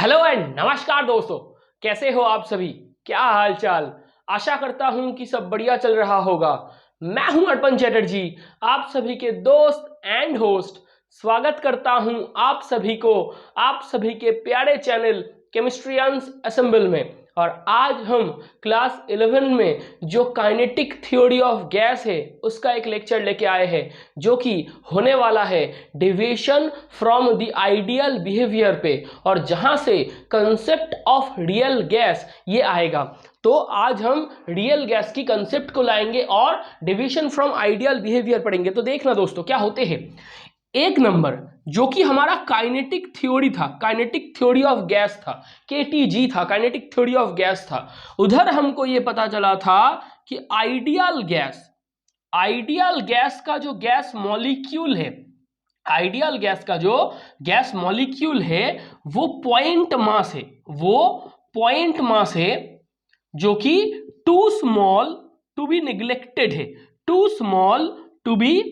Hello and नमस्कार दोस्तों, कैसे हो आप सभी। क्या हाल चाल। आशा करता हूं कि सब बढ़िया चल रहा होगा। मैं हूं अर्पण चैटर्जी, आप सभी के दोस्त एंड होस्ट। स्वागत करता हूं आप सभी को आप सभी के प्यारे चैनल केमिस्ट्रियंस असेंबल में। और आज हम क्लास 11 में जो काइनेटिक थ्योरी ऑफ गैस है उसका एक लेक्चर लेके आए हैं, जो कि होने वाला है deviation from the ideal behaviour पे, और जहां से कंसेप्ट ऑफ रियल गैस ये आएगा। तो आज हम रियल गैस की कंसेप्ट को लाएंगे और डेविएशन फ्रॉम आइडियल बिहेवियर पढ़ेंगे। तो देखना दोस्तों क्या होते हैं। एक नंबर जो कि हमारा काइनेटिक थ्योरी था, काइनेटिक थ्योरी ऑफ गैस था, केटीजी था, काइनेटिक थ्योरी ऑफ गैस था। उधर हमको ये पता चला था कि आइडियल गैस का जो गैस मॉलिक्यूल है, आइडियल गैस का जो गैस मॉलिक्यूल है वो पॉइंट मास है, जो कि too small to be neglected है, too small to be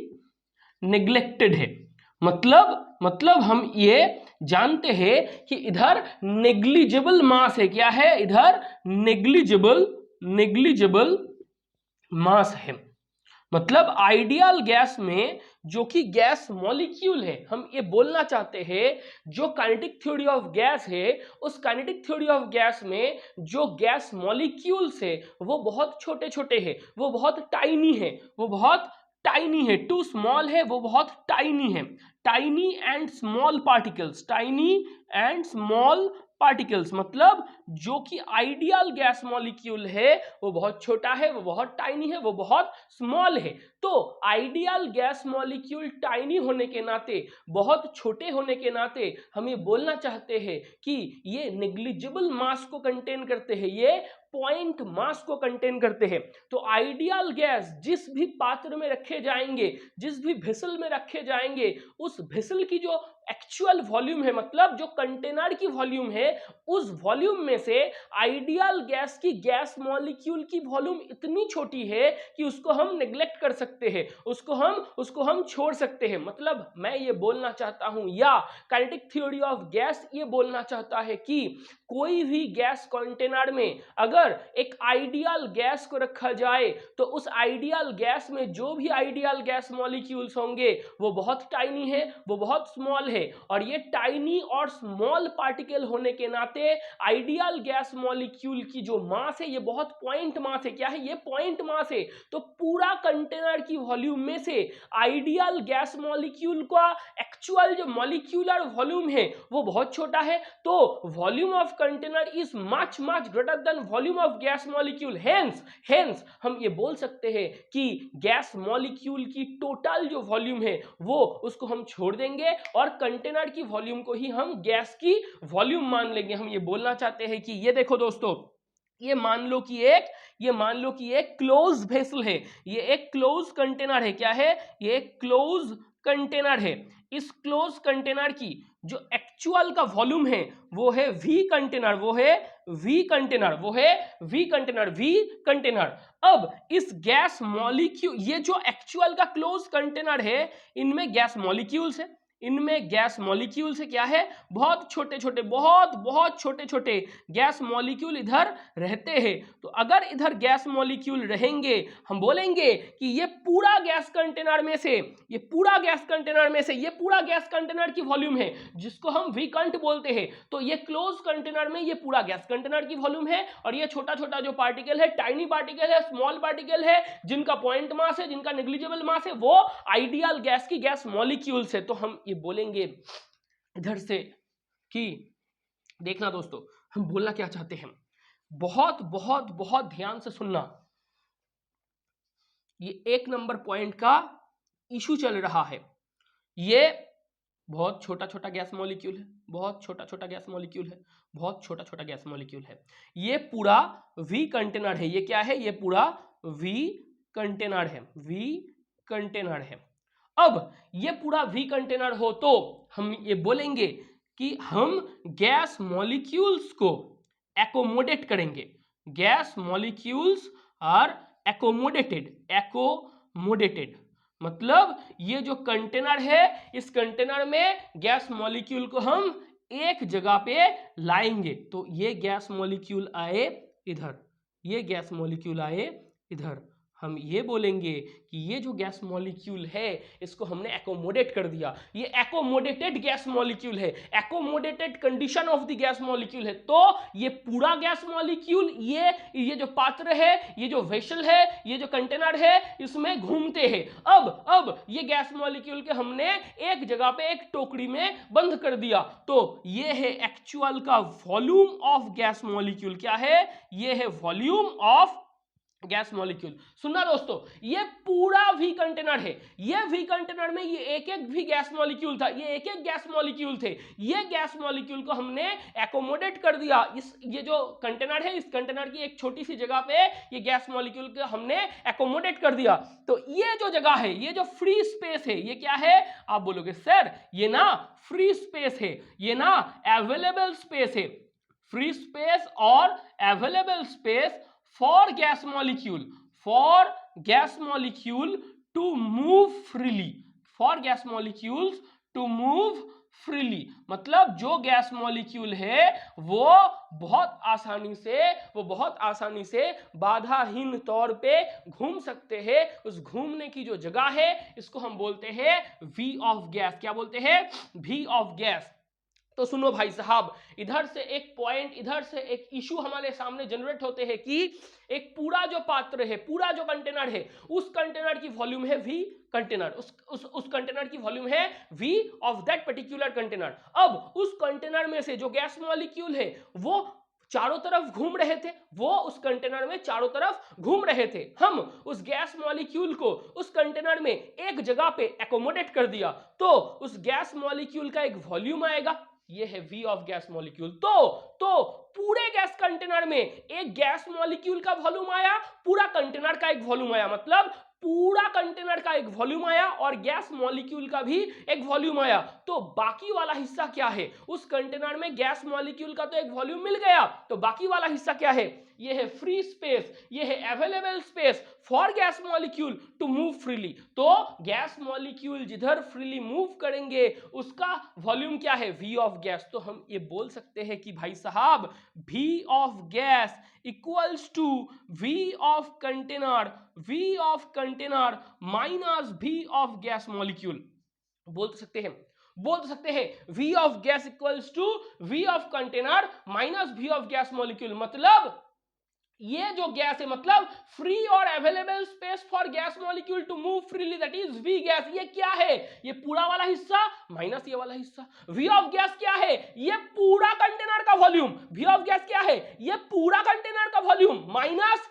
neglected है। मतलब हम ये जानते हैं कि इधर नेग्लिजिबल मास है। क्या है इधर? नेग्लिजिबल मास है। मतलब आइडियल गैस में जो कि गैस मॉलिक्यूल है, हम ये बोलना चाहते हैं जो काइनेटिक थ्योरी ऑफ गैस है, उस काइनेटिक थ्योरी ऑफ गैस में जो गैस मॉलिक्यूल्स है वो बहुत छोटे छोटे हैं, वो बहुत टाइनी है, टू स्मॉल है, वो बहुत टाइनी है। टाइनी एंड स्मॉल पार्टिकल्स, मतलब जो कि आइडियल गैस मॉलिक्यूल है वो बहुत छोटा है, वो बहुत टाइनी है, वो बहुत स्मॉल है। तो आइडियल गैस मॉलिक्यूल टाइनी होने के नाते, बहुत छोटे होने के नाते, हम ये बोलना चाहते हैं कि ये नेग्लिजिबल मास को कंटेन करते हैं, ये पॉइंट मास को कंटेन करते हैं। तो आइडियल गैस जिस भी पात्र में रखे जाएंगे, जिस भी वेसल में रखे जाएंगे, उस वेसल की जो एक्चुअल वॉल्यूम है, मतलब जो कंटेनर की वॉल्यूम है, उस वॉल्यूम में से आइडियल गैस की गैस मॉलिक्यूल की वॉल्यूम इतनी छोटी है कि उसको हम नेग्लेक्ट कर सकते हैं, उसको हम छोड़ सकते हैं। मतलब मैं ये बोलना चाहता हूं, या काइनेटिक थ्योरी ऑफ गैस ये बोलना चाहता है कि कोई भी गैस कंटेनर में अगर एक आइडियल गैस को रखा जाए तो उस आइडियल गैस में जो भी आइडियल गैस मॉलिक्यूल्स होंगे वो बहुत टाइनी है, वो बहुत स्मॉल है। और ये टाइनी और स्मॉल पार्टिकल होने के नाते आइडियल गैस मॉलिक्यूल की जो मास है ये बहुत पॉइंट मास है। क्या है ये? पॉइंट मास है। तो पूरा कंटेनर की वॉल्यूम में से आइडियल गैस मॉलिक्यूल का एक्चुअल जो मॉलिक्यूलर वॉल्यूम है वो बहुत छोटा है। तो volume of container is much greater then volume of gas molecule. Hence हम ये बोल सकते हैं कि गैस मॉलिक्यूल की टोटल जो वॉल्यूम है वो उसको हम छोड़ देंगे और कंटेनर की वॉल्यूम को ही हम गैस की वॉल्यूम मान लेंगे। हम ये बोलना चाहते हैं कि ये देखो दोस्तों, ये मान लो कि एक क्लोज वेसल है, ये एक क्लोज कंटेनर है। क्या है? ये एक क्लोज कंटेनर है। इस क्लोज कंटेनर की जो एक्चुअल का वॉल्यूम है वो है वी कंटेनर। अब इस गैस मॉलिक्यूल, ये जो एक्चुअल का क्लोज कंटेनर है, इनमें गैस मॉलिक्यूल्स है, क्या है? बहुत छोटे छोटे गैस मॉलिक्यूल इधर रहते हैं। तो अगर इधर गैस मॉलिक्यूल रहेंगे, हम बोलेंगे कि ये पूरा गैस कंटेनर में से ये पूरा गैस कंटेनर की वॉल्यूम है, जिसको हम विकंट बोलते हैं। तो ये क्लोज कंटेनर में ये पूरा गैस कंटेनर की वॉल्यूम है, और ये छोटा छोटा जो पार्टिकल है, टाइनी पार्टिकल है, स्मॉल पार्टिकल है, जिनका पॉइंट मास है, जिनका नेग्लिजिबल मास है, वो आइडियल गैस की गैस मॉलिक्यूल्स है। तो हम ये बोलेंगे इधर से कि देखना दोस्तों, हम बोलना क्या चाहते हैं, बहुत ध्यान से सुनना। ये एक नंबर पॉइंट का इशू चल रहा है। ये बहुत छोटा गैस मॉलिक्यूल है, बहुत छोटा गैस मॉलिक्यूल है। ये पूरा वी कंटेनर है। ये क्या है? ये पूरा वी कंटेनर है। अब ये पूरा वी कंटेनर हो तो हम ये बोलेंगे कि हम गैस मॉलिक्यूल्स को एकोमोडेट करेंगे। गैस मॉलिक्यूल्स आर एकोमोडेटेड, मतलब ये जो कंटेनर है, इस कंटेनर में गैस मॉलिक्यूल को हम एक जगह पे लाएंगे। तो ये गैस मॉलिक्यूल आए इधर, ये गैस मॉलिक्यूल आए इधर, हम ये बोलेंगे कि ये जो गैस मॉलिक्यूल है इसको हमने एकोमोडेट कर दिया, ये एकोमोडेटेड गैस मॉलिक्यूल है, accommodated condition of the gas molecule है। तो ये पूरा गैस मॉलिक्यूल ये जो पात्र है, ये जो वेसल है, ये जो कंटेनर है, इसमें घूमते हैं। अब ये गैस मॉलिक्यूल के हमने एक जगह पे एक टोकरी में बंद कर दिया। तो ये है एक्चुअल का वॉल्यूम ऑफ गैस मॉलिक्यूल। क्या है? ये है वॉल्यूम ऑफ गैस मॉलिक्यूल। सुनना दोस्तों, ये पूरा वी कंटेनर है, ये वी कंटेनर में ये एक एक भी गैस मॉलिक्यूल था, ये एक एक गैस मॉलिक्यूल थे। ये गैस मॉलिक्यूल को हमने एकोमोडेट कर दिया। ये जो कंटेनर है, इस कंटेनर की एक छोटी सी जगह पे ये गैस मॉलिक्यूल को हमने एकोमोडेट कर दिया। तो ये जो जगह है, ये जो फ्री स्पेस है, ये क्या है? आप बोलोगे सर ये ना फ्री स्पेस है, ये ना अवेलेबल स्पेस है। फ्री स्पेस और available space for gas molecule to move freely, for gas molecules to move freely, मतलब जो गैस मॉलिक्यूल है वो बहुत आसानी से बाधाहीन तौर पे घूम सकते हैं। उस घूमने की जो जगह है इसको हम बोलते हैं वी ऑफ गैस। क्या बोलते हैं? V of gas. तो सुनो भाई साहब, इधर से एक पॉइंट, इधर से एक इशू हमारे सामने जनरेट होते हैं कि एक पूरा जो पात्र है, पूरा जो कंटेनर है, उस कंटेनर की वॉल्यूम है वी कंटेनर, उस कंटेनर की वॉल्यूम है V of that particular container. अब उस कंटेनर में से जो गैस मॉलिक्यूल है वो चारों तरफ घूम रहे थे, वो उस कंटेनर में चारों तरफ घूम रहे थे। हम उस गैस मॉलिक्यूल को उस कंटेनर में एक जगह पे एकोमोडेट कर दिया, तो उस गैस मॉलिक्यूल का एक वॉल्यूम आएगा, ये है वी ऑफ गैस मॉलिक्यूल। तो पूरे गैस कंटेनर में एक गैस मॉलिक्यूल का वॉल्यूम आया, पूरा कंटेनर का एक वॉल्यूम आया, मतलब पूरा कंटेनर का एक वॉल्यूम आया और गैस मॉलिक्यूल का भी एक वॉल्यूम आया। तो बाकी वाला हिस्सा क्या है? उस कंटेनर में गैस मॉलिक्यूल का तो एक वॉल्यूम मिल गया, तो बाकी वाला हिस्सा क्या है? ये है फ्री स्पेस, ये है available space for gas molecule to move freely. तो गैस मॉलिक्यूल जिधर फ्रीली मूव करेंगे उसका वॉल्यूम क्या है? V of gas. तो हम ये बोल सकते हैं कि भाई साहब V of gas equals to V of container minus V of gas molecule. बोल सकते हैं V of gas equals to V of container minus V of gas molecule. मतलब ये जो गैस है, मतलब फ्री और available space for gas molecule to move freely, that is V gas. ये क्या है? ये पूरा वाला हिस्सा माइनस ये वाला हिस्सा। वी ऑफ गैस क्या है? ये पूरा कंटेनर का वॉल्यूम। वी ऑफ गैस क्या है? ये पूरा कंटेनर का वॉल्यूम माइनस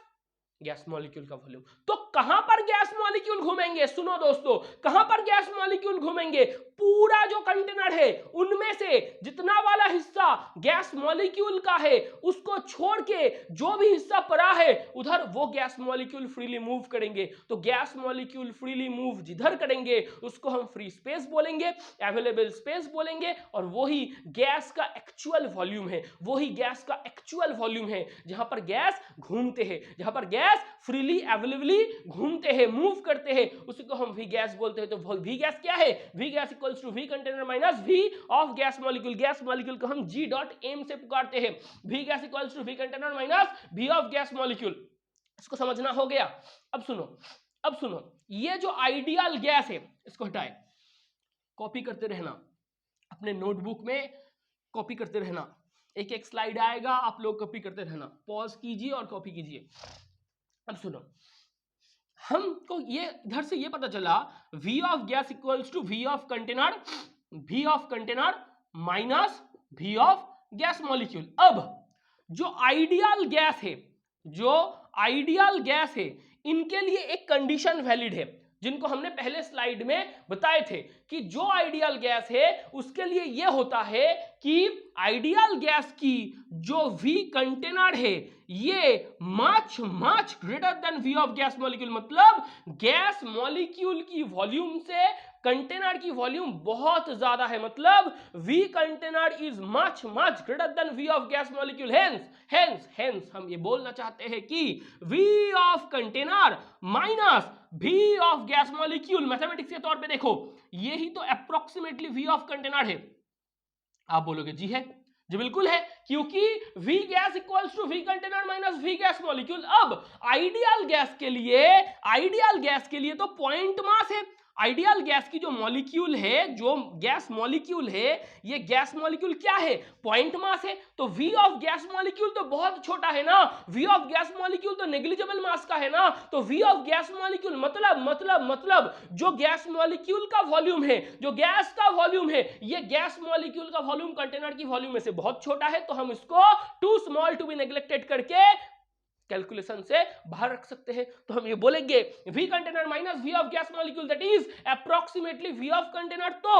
गैस मॉलिक्यूल का वॉल्यूम। तो कहां पर गैस मॉलिक्यूल घूमेंगे? सुनो दोस्तों, कहां पर गैस मॉलिक्यूल घूमेंगे? पूरा जो कंटेनर है उनमें से जितना वाला हिस्सा गैस मॉलिक्यूल का है उसको छोड़ के जो भी हिस्सा पड़ा है उधर वो गैस मॉलिक्यूल फ्रीली मूव करेंगे। तो गैस मॉलिक्यूल फ्रीली मूव जिधर करेंगे उसको हम फ्री स्पेस बोलेंगे, अवेलेबल स्पेस बोलेंगे, और वही गैस का एक्चुअल वॉल्यूम है, वही गैस का एक्चुअल वॉल्यूम है जहां पर गैस घूमते हैं, जहां पर गैस फ्रीली अवेलेबली घूमते हैं, मूव करते हैं, उसी को हम वी गैस बोलते हैं। तो वी गैस क्या है? V gas equals to V container minus V of gas molecule. Gas molecule को हम जी डॉट एम से पुकारते हैं। V gas equals to V container minus V of gas molecule. इसको समझना हो गया? अब सुनो, ये जो आइडियल गैस है इसको हटाए, कॉपी करते रहना अपने नोटबुक में, कॉपी करते रहना, एक एक स्लाइड आएगा, आप लोग कॉपी करते रहना, पॉज कीजिए और कॉपी कीजिए। अब सुनो, हमको ये इधर से ये पता चला V of gas equals to V of container minus V of gas molecule. अब जो आइडियल गैस है इनके लिए एक कंडीशन वैलिड है जिनको हमने पहले स्लाइड में बताए थे कि जो आइडियल गैस है उसके लिए यह होता है कि आइडियल गैस की जो V कंटेनर है ये much greater than V of gas molecule. मतलब गैस मॉलिक्यूल की वॉल्यूम से कंटेनर की वॉल्यूम बहुत ज्यादा है, मतलब V container is much greater than V of gas molecule. Hence हम ये बोलना चाहते हैं कि V of container minus V of gas molecule, mathematics के तौर पे देखो यही तो अप्रोक्सीमेटली V ऑफ कंटेनर है, आप बोलोगे जी है, जी बिल्कुल है, क्योंकि V gas equals to V container minus V gas molecule. अब आइडियल गैस के लिए तो पॉइंट मास है। आइडियल गैस की जो मॉलिक्यूल है, जो गैस मॉलिक्यूल है, ये गैस मॉलिक्यूल क्या है, पॉइंट मास है। तो V ऑफ गैस मॉलिक्यूल तो बहुत छोटा है ना, V ऑफ गैस मॉलिक्यूल तो नेग्लिजिबल मास का है ना। तो V ऑफ गैस मॉलिक्यूल मतलब जो गैस मॉलिक्यूल का वॉल्यूम है, जो गैस का वॉल्यूम है, ये गैस मॉलिक्यूल का वॉल्यूम कंटेनर की वॉल्यूम में से बहुत छोटा है। तो हम इसको too small to be neglected करके कैलकुलेशन से बाहर रख सकते हैं। तो हम ये बोलेंगे V container minus V of gas molecule that is approximately V of container. तो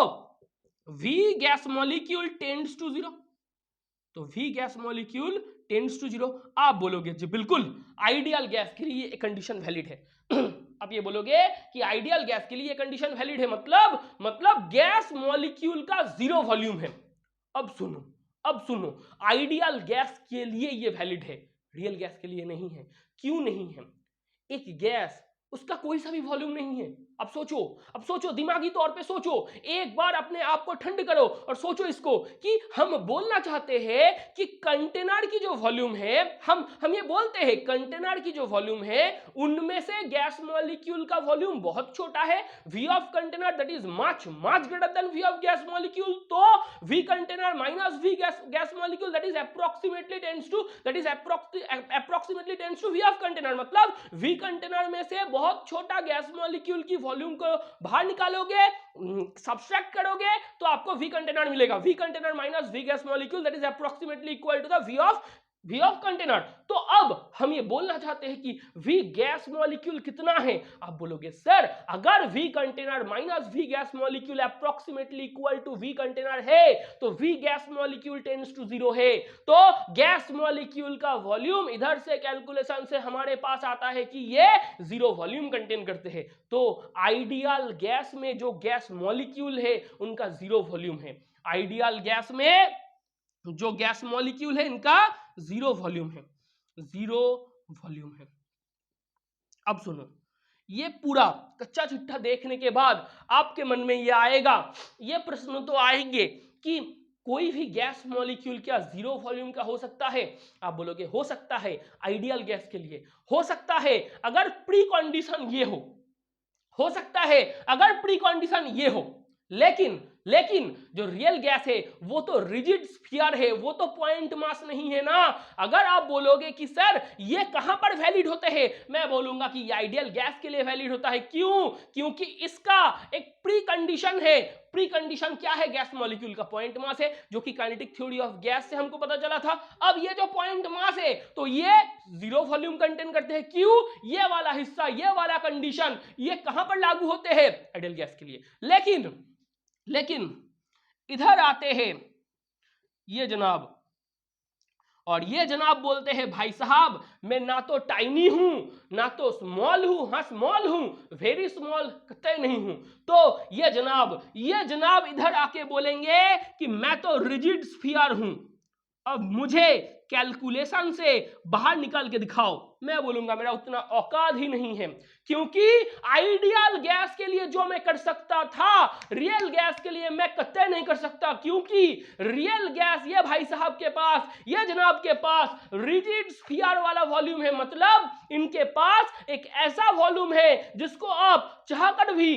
V gas molecule tends to 0, तो V gas molecule tends to 0। आप बोलोगे जी बिल्कुल, आइडियल गैस के लिए ये कंडीशन वैलिड है। अब ये बोलोगे कि आइडियल गैस के लिए ये कंडीशन वैलिड है, मतलब गैस मॉलिक्यूल का 0 वॉल्यूम है। अब सुनो, आइडियल गैस के लिए ये वैलिड है, रियल गैस के लिए नहीं है। क्यों नहीं है? एक गैस, उसका कोई सा भी वॉल्यूम नहीं है। अब सोचो, दिमागी तौर पे सोचो, एक बार अपने आप को ठंड करो और सोचो इसको कि हम बोलना चाहते हैं कि कंटेनर की जो वॉल्यूम है, हम ये बोलते हैं कंटेनर की जो वॉल्यूम है उनमें से गैस मॉलिक्यूल का वॉल्यूम बहुत छोटा है। V of container that is much greater than V of gas molecule. तो V container minus V gas molecule that is approximately tends to V of container. मतलब V कंटेनर में से बहुत छोटा गैस मॉलिक्यूल की वॉल्यूम को बाहर निकालोगे, सब्सट्रैक्ट करोगे, तो आपको V कंटेनर मिलेगा। V container minus V gas molecule that is approximately equal to the V of container. तो अब हम ये बोलना चाहते हैं कि V गैस मॉलिक्यूल कितना है। आप बोलोगे सर, अगर V container minus V gas molecule approximately equal to V container है, तो V gas molecule tends to 0 है। तो गैस मॉलिक्यूल का वॉल्यूम इधर से कैलकुलेशन से हमारे पास आता है कि ये 0 वॉल्यूम कंटेन करते हैं। तो आइडियल गैस में जो गैस मॉलिक्यूल है उनका 0 वॉल्यूम है। आइडियल गैस में जो गैस मॉलिक्यूल है इनका 0 वॉल्यूम है, 0 वॉल्यूम है। अब सुनो, ये पूरा कच्चा चिट्ठा देखने के बाद आपके मन में ये आएगा, ये प्रश्न तो आएंगे कि कोई भी गैस मॉलिक्यूल क्या 0 वॉल्यूम का हो सकता है। आप बोलोगे हो सकता है, आइडियल गैस के लिए हो सकता है अगर प्री कंडीशन ये हो सकता है अगर प्री कंडीशन ये हो। लेकिन जो रियल गैस है वो तो रिजिड स्फीयर है, वो तो पॉइंट मास नहीं है ना। अगर आप बोलोगे कि सर ये कहां पर वैलिड होते हैं, मैं बोलूंगा कि ये आइडियल गैस के लिए वैलिड होता है। क्यों? क्योंकि इसका एक प्री कंडीशन है। प्री कंडीशन क्या है? गैस मॉलिक्यूल का पॉइंट मास है, जो कि काइनेटिक थ्योरी ऑफ गैस से हमको पता चला था। अब ये जो पॉइंट मास है तो ये 0 वॉल्यूम कंटेन करते हैं। क्यों? ये वाला हिस्सा, ये वाला कंडीशन, ये कहां पर लागू होते हैं? आइडियल गैस के लिए। लेकिन इधर आते हैं ये जनाब, और ये जनाब बोलते हैं भाई साहब मैं ना तो टाइनी हूं ना तो स्मॉल हूं। हाँ स्मॉल हूं, वेरी स्मॉल कतई नहीं हूं। तो ये जनाब इधर आके बोलेंगे कि मैं तो रिजिड स्फीयर हूं, अब मुझे कैलकुलेशन से बाहर निकाल के दिखाओ। मैं बोलूंगा मेरा उतना औकात ही नहीं है, क्योंकि आइडियल गैस के लिए जो मैं कर सकता था रियल गैस के लिए मैं कतई नहीं कर सकता। क्योंकि रियल गैस ये भाई साहब के पास, ये जनाब के पास रिजिड स्फीयर वाला वॉल्यूम है। मतलब इनके पास एक ऐसा वॉल्यूम है जिसको आप चाहकर भी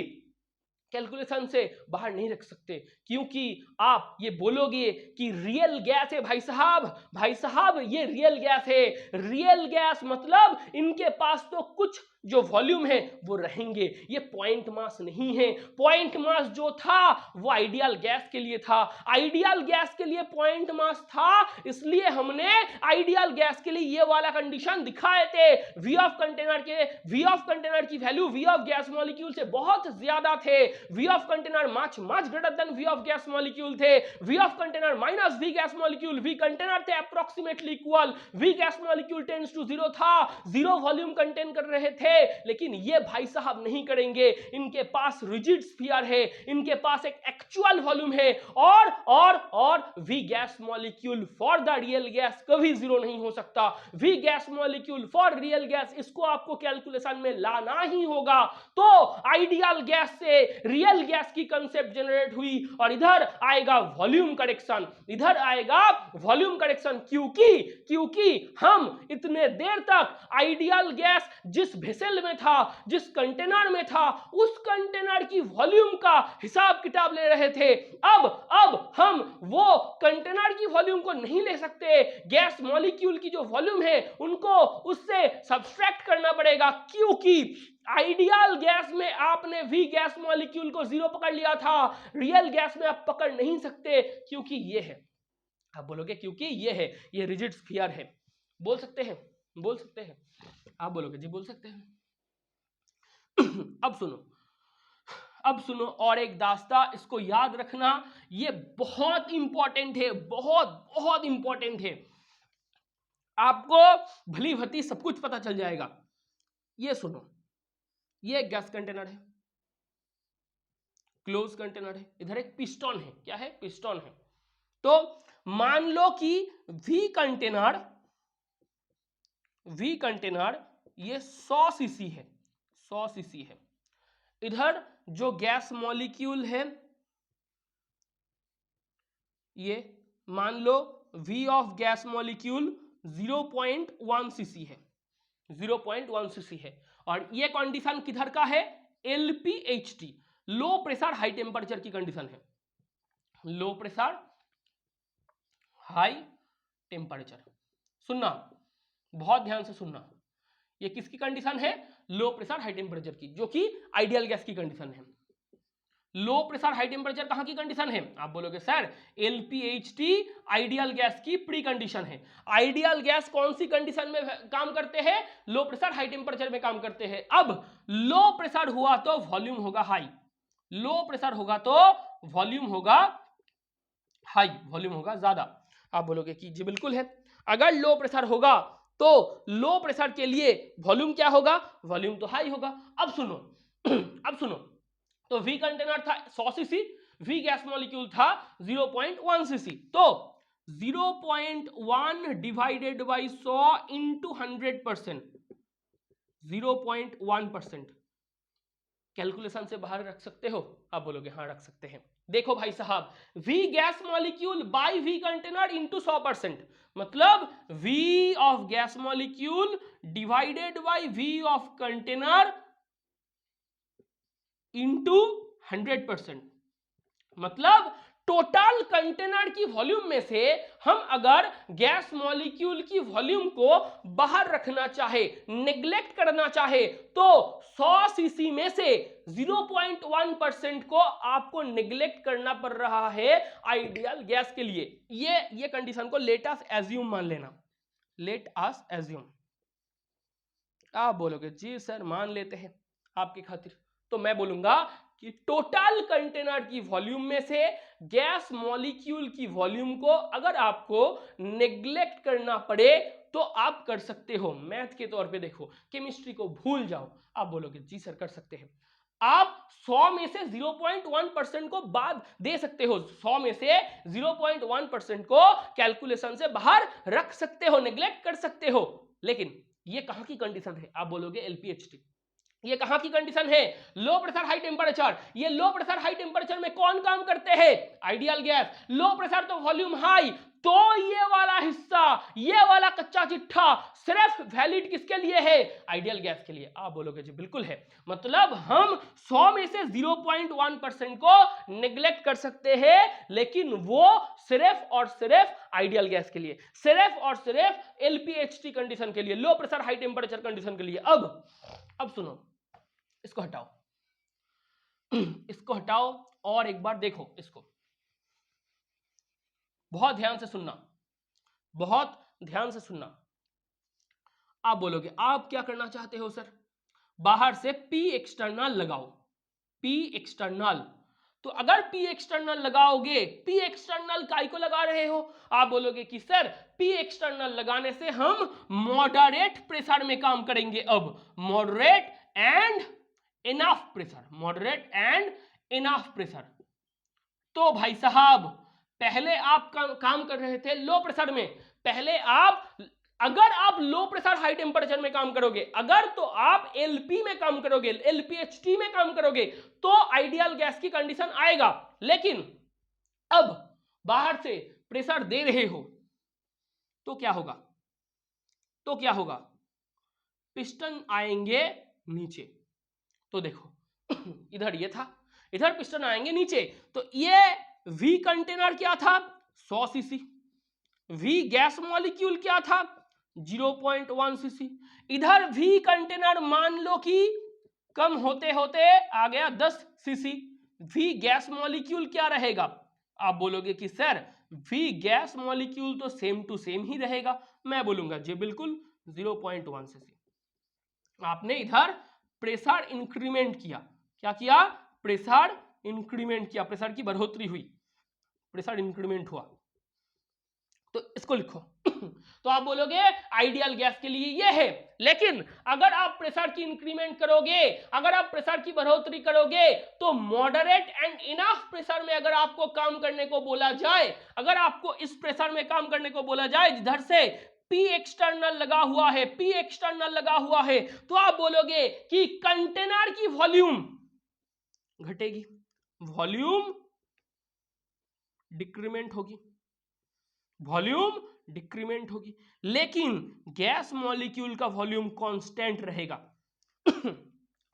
कैलकुलेशन से बाहर नहीं रख सकते। क्योंकि आप ये बोलोगे कि रियल गैस है भाई साहब ये रियल गैस है। रियल गैस मतलब इनके पास तो कुछ जो वॉल्यूम है वो रहेंगे, ये पॉइंट मास नहीं है। पॉइंट मास जो था वो आइडियल गैस के लिए था, आइडियल गैस के लिए पॉइंट मास था, इसलिए हमने आइडियल गैस के लिए ये वाला कंडीशन दिखाए थे। V ऑफ कंटेनर की value V of gas molecule से बहुत ज्यादा थे। V of container much greater than V of gas molecule थे। V of container minus V gas molecule, V container थे approximately equal, V gas molecule tends to 0 था, 0 volume contain कर रहे थे। करेंगे, लेकिन ये भाई साहब नहीं करेंगे। इनके पास रिजिड स्फीयर है, इनके पास एक एक्चुअल वॉल्यूम है, और V gas molecule for the real gas कभी जीरो नहीं हो सकता। V gas molecule for real gas, इसको आपको कैलकुलेशन में लाना ही होगा। तो आइडियल गैस से रियल गैस की कंसेप्ट जनरेट हुई, और इधर आएगा वॉल्यूम करेक्शन, इधर आएगा वॉल्यूम करेक्शन। क्योंकि हम इतने देर तक आइडियल गैस जिस वेसल में था, जिस कंटेनर में था, उस कंटेनर की वॉल्यूम का हिसाब किताब ले रहे थे। अब हम वो कंटेनर की वॉल्यूम को नहीं ले सकते, गैस मॉलिक्यूल की जो वॉल्यूम है उनको उससे सब्सट्रैक्ट करना पड़ेगा, क्योंकि आइडियल गैस में आपने वी गैस मॉलिक्यूल को जीरो पकड़ लिया था, रियल गैस में आप पकड़ नहीं सकते, क्योंकि ये है। आप बोलोगे क्योंकि ये है, ये रिजिड स्फीयर है। बोल सकते हैं, बोल सकते हैं, आप बोलोगे जी बोल सकते हैं। अब सुनो और एक दास्ता, इसको याद रखना, ये बहुत इंपॉर्टेंट है, बहुत इंपॉर्टेंट है। आपको भली भती सब कुछ पता चल जाएगा। ये सुनो, ये एक गैस कंटेनर है, क्लोज कंटेनर है, इधर एक पिस्टन है। क्या है? पिस्टन है। तो मान लो कि वी कंटेनर ये 100 सीसी है, 100 सीसी है। इधर जो गैस मॉलिक्यूल है ये मान लो V of gas molecule 0.1 CC है, 0.1 सीसी है। और ये कंडीशन किधर का है? LPHT, low pressure high temperature की कंडीशन है। लो प्रेशर हाई टेम्परेचर, सुनना बहुत ध्यान से सुनना, ये किसकी कंडीशन है? लो प्रेशर हाई टेम्परेचर की, जो कि आइडियल गैस की कंडीशन है। लो प्रेशर हाई टेम्परेचर कहां की कंडीशन है? आप बोलोगे सर LPHT आइडियल गैस की प्री कंडीशन है। आइडियल गैस कौन सी कंडीशन में काम करते हैं? लो प्रेशर हाई टेम्परेचर में काम करते हैं। अब लो प्रेशर हुआ तो वॉल्यूम होगा हाई, लो प्रेशर होगा तो वॉल्यूम होगा हाई, वॉल्यूम होगा ज्यादा। आप बोलोगे कि जी बिल्कुल है, अगर लो प्रेशर होगा तो लो प्रेशर के लिए वॉल्यूम क्या होगा? वॉल्यूम तो हाई होगा। अब सुनो अब सुनो, तो वी कंटेनर था 100 सीसी, वी गैस मॉलिक्यूल था 0.1 सीसी, तो 0.1 डिवाइडेड बाई 100 इंटू 100%, 0.1%। कैलकुलेशन से बाहर रख सकते हो? आप बोलोगे हाँ रख सकते हैं। देखो भाई साहब, V gas molecule by V container into 100%, मतलब V of gas molecule divided by V of container into 100%, मतलब टोटल कंटेनर की वॉल्यूम में से हम अगर गैस मॉलिक्यूल की वॉल्यूम को बाहर रखना चाहे, नेग्लेक्ट करना चाहे, तो 100 सीसी में से 0.1% को आपको नेग्लेक्ट करना पड़ रहा है आइडियल गैस के लिए। ये कंडीशन को लेट अस एज्यूम मान लेना, लेट अस एज्यूम। आप बोलोगे जी सर मान लेते हैं आपकी खातिर, तो मैं बोलूंगा कि टोटल कंटेनर की वॉल्यूम में से गैस मॉलिक्यूल की वॉल्यूम को अगर आपको नेग्लेक्ट करना पड़े तो आप कर सकते हो। मैथ के तौर पे देखो, केमिस्ट्री को भूल जाओ। आप बोलोगे जी सर कर सकते हैं। आप 100 में से 0.1% को बाद दे सकते हो, 100 में से 0.1% को कैलकुलेशन से बाहर रख सकते हो, नेग्लेक्ट कर सकते हो। लेकिन ये कहां की कंडीशन है? आप बोलोगे LPHT। ये कहां की कंडीशन है? Low pressure high temperature. ये लो प्रेशर हाई टेम्परेचर में कौन काम करते हैं? Ideal gas. लो प्रेशर तो वॉल्यूम हाई, तो ये वाला हिस्सा, ये वाला कच्चा चिट्ठा सिर्फ वैलिड किसके लिए है? आइडियल गैस के लिए। आप बोलोगे जी बिल्कुल है, मतलब हम 100 में से 0.1% को नेग्लेक्ट कर सकते हैं, लेकिन वो सिर्फ और सिर्फ आइडियल गैस के लिए, सिर्फ और सिर्फ LPHT कंडीशन के लिए, low pressure high temperature condition के लिए। अब सुनो, इसको हटाओ, इसको हटाओ और एक बार देखो इसको, बहुत ध्यान से सुनना, बहुत ध्यान से सुनना। आप बोलोगे आप क्या करना चाहते हो सर? बाहर से P एक्सटर्नल लगाओ, P एक्सटर्नल। तो अगर पी एक्सटर्नल लगाओगे, पी एक्सटर्नल काय को लगा रहे हो, आप बोलोगे कि सर पी एक्सटर्नल लगाने से हम मॉडरेट प्रेशर में काम करेंगे। अब moderate and enough pressure, moderate and enough pressure. तो भाई साहब पहले आप काम कर रहे थे लो प्रेशर में, पहले आप अगर आप लो प्रेशर हाई टेम्परेचर में काम करोगे, अगर तो आप एलपी में काम करोगे, एलपीएचटी में काम करोगे तो आइडियल गैस की कंडीशन आएगा। लेकिन अब बाहर से प्रेशर दे रहे हो तो क्या होगा, तो क्या होगा, पिस्टन आएंगे नीचे। तो देखो इधर ये था, इधर पिस्टन आएंगे नीचे, तो ये वी कंटेनर क्या था 100 सीसी, वी गैस मॉलिक्यूल क्या था 0.1 सीसी, इधर वी कंटेनर मान लो कि कम होते होते आ गया 10 सीसी, वी गैस मॉलिक्यूल क्या रहेगा, आप बोलोगे कि सर वी गैस मॉलिक्यूल तो सेम टू सेम ही रहेगा, मैं बोलूंगा जी बिल्कुल 0.1 सीसी। आपने इधर प्रेशर इंक्रीमेंट किया, क्या किया, प्रेशर इंक्रीमेंट किया, प्रेशर की बढ़ोतरी हुई, प्रेशर इंक्रीमेंट हुआ, तो इसको लिखो। तो आप बोलोगे आइडियल गैस के लिए ये है। लेकिन अगर आप प्रेशर की इंक्रीमेंट करोगे, अगर आप प्रेशर की बढ़ोतरी करोगे तो मॉडरेट एंड इनफ प्रेशर में अगर आपको काम करने को बोला जाए, अगर आपको इस प्रेशर में काम करने को बोला जाए जिधर से पी एक्सटर्नल लगा हुआ है, पी एक्सटर्नल लगा हुआ है, तो आप बोलोगे कि कंटेनर की वॉल्यूम घटेगी, वॉल्यूम डिक्रीमेंट होगी, वॉल्यूम डिक्रीमेंट होगी, लेकिन गैस मॉलिक्यूल का वॉल्यूम कांस्टेंट रहेगा।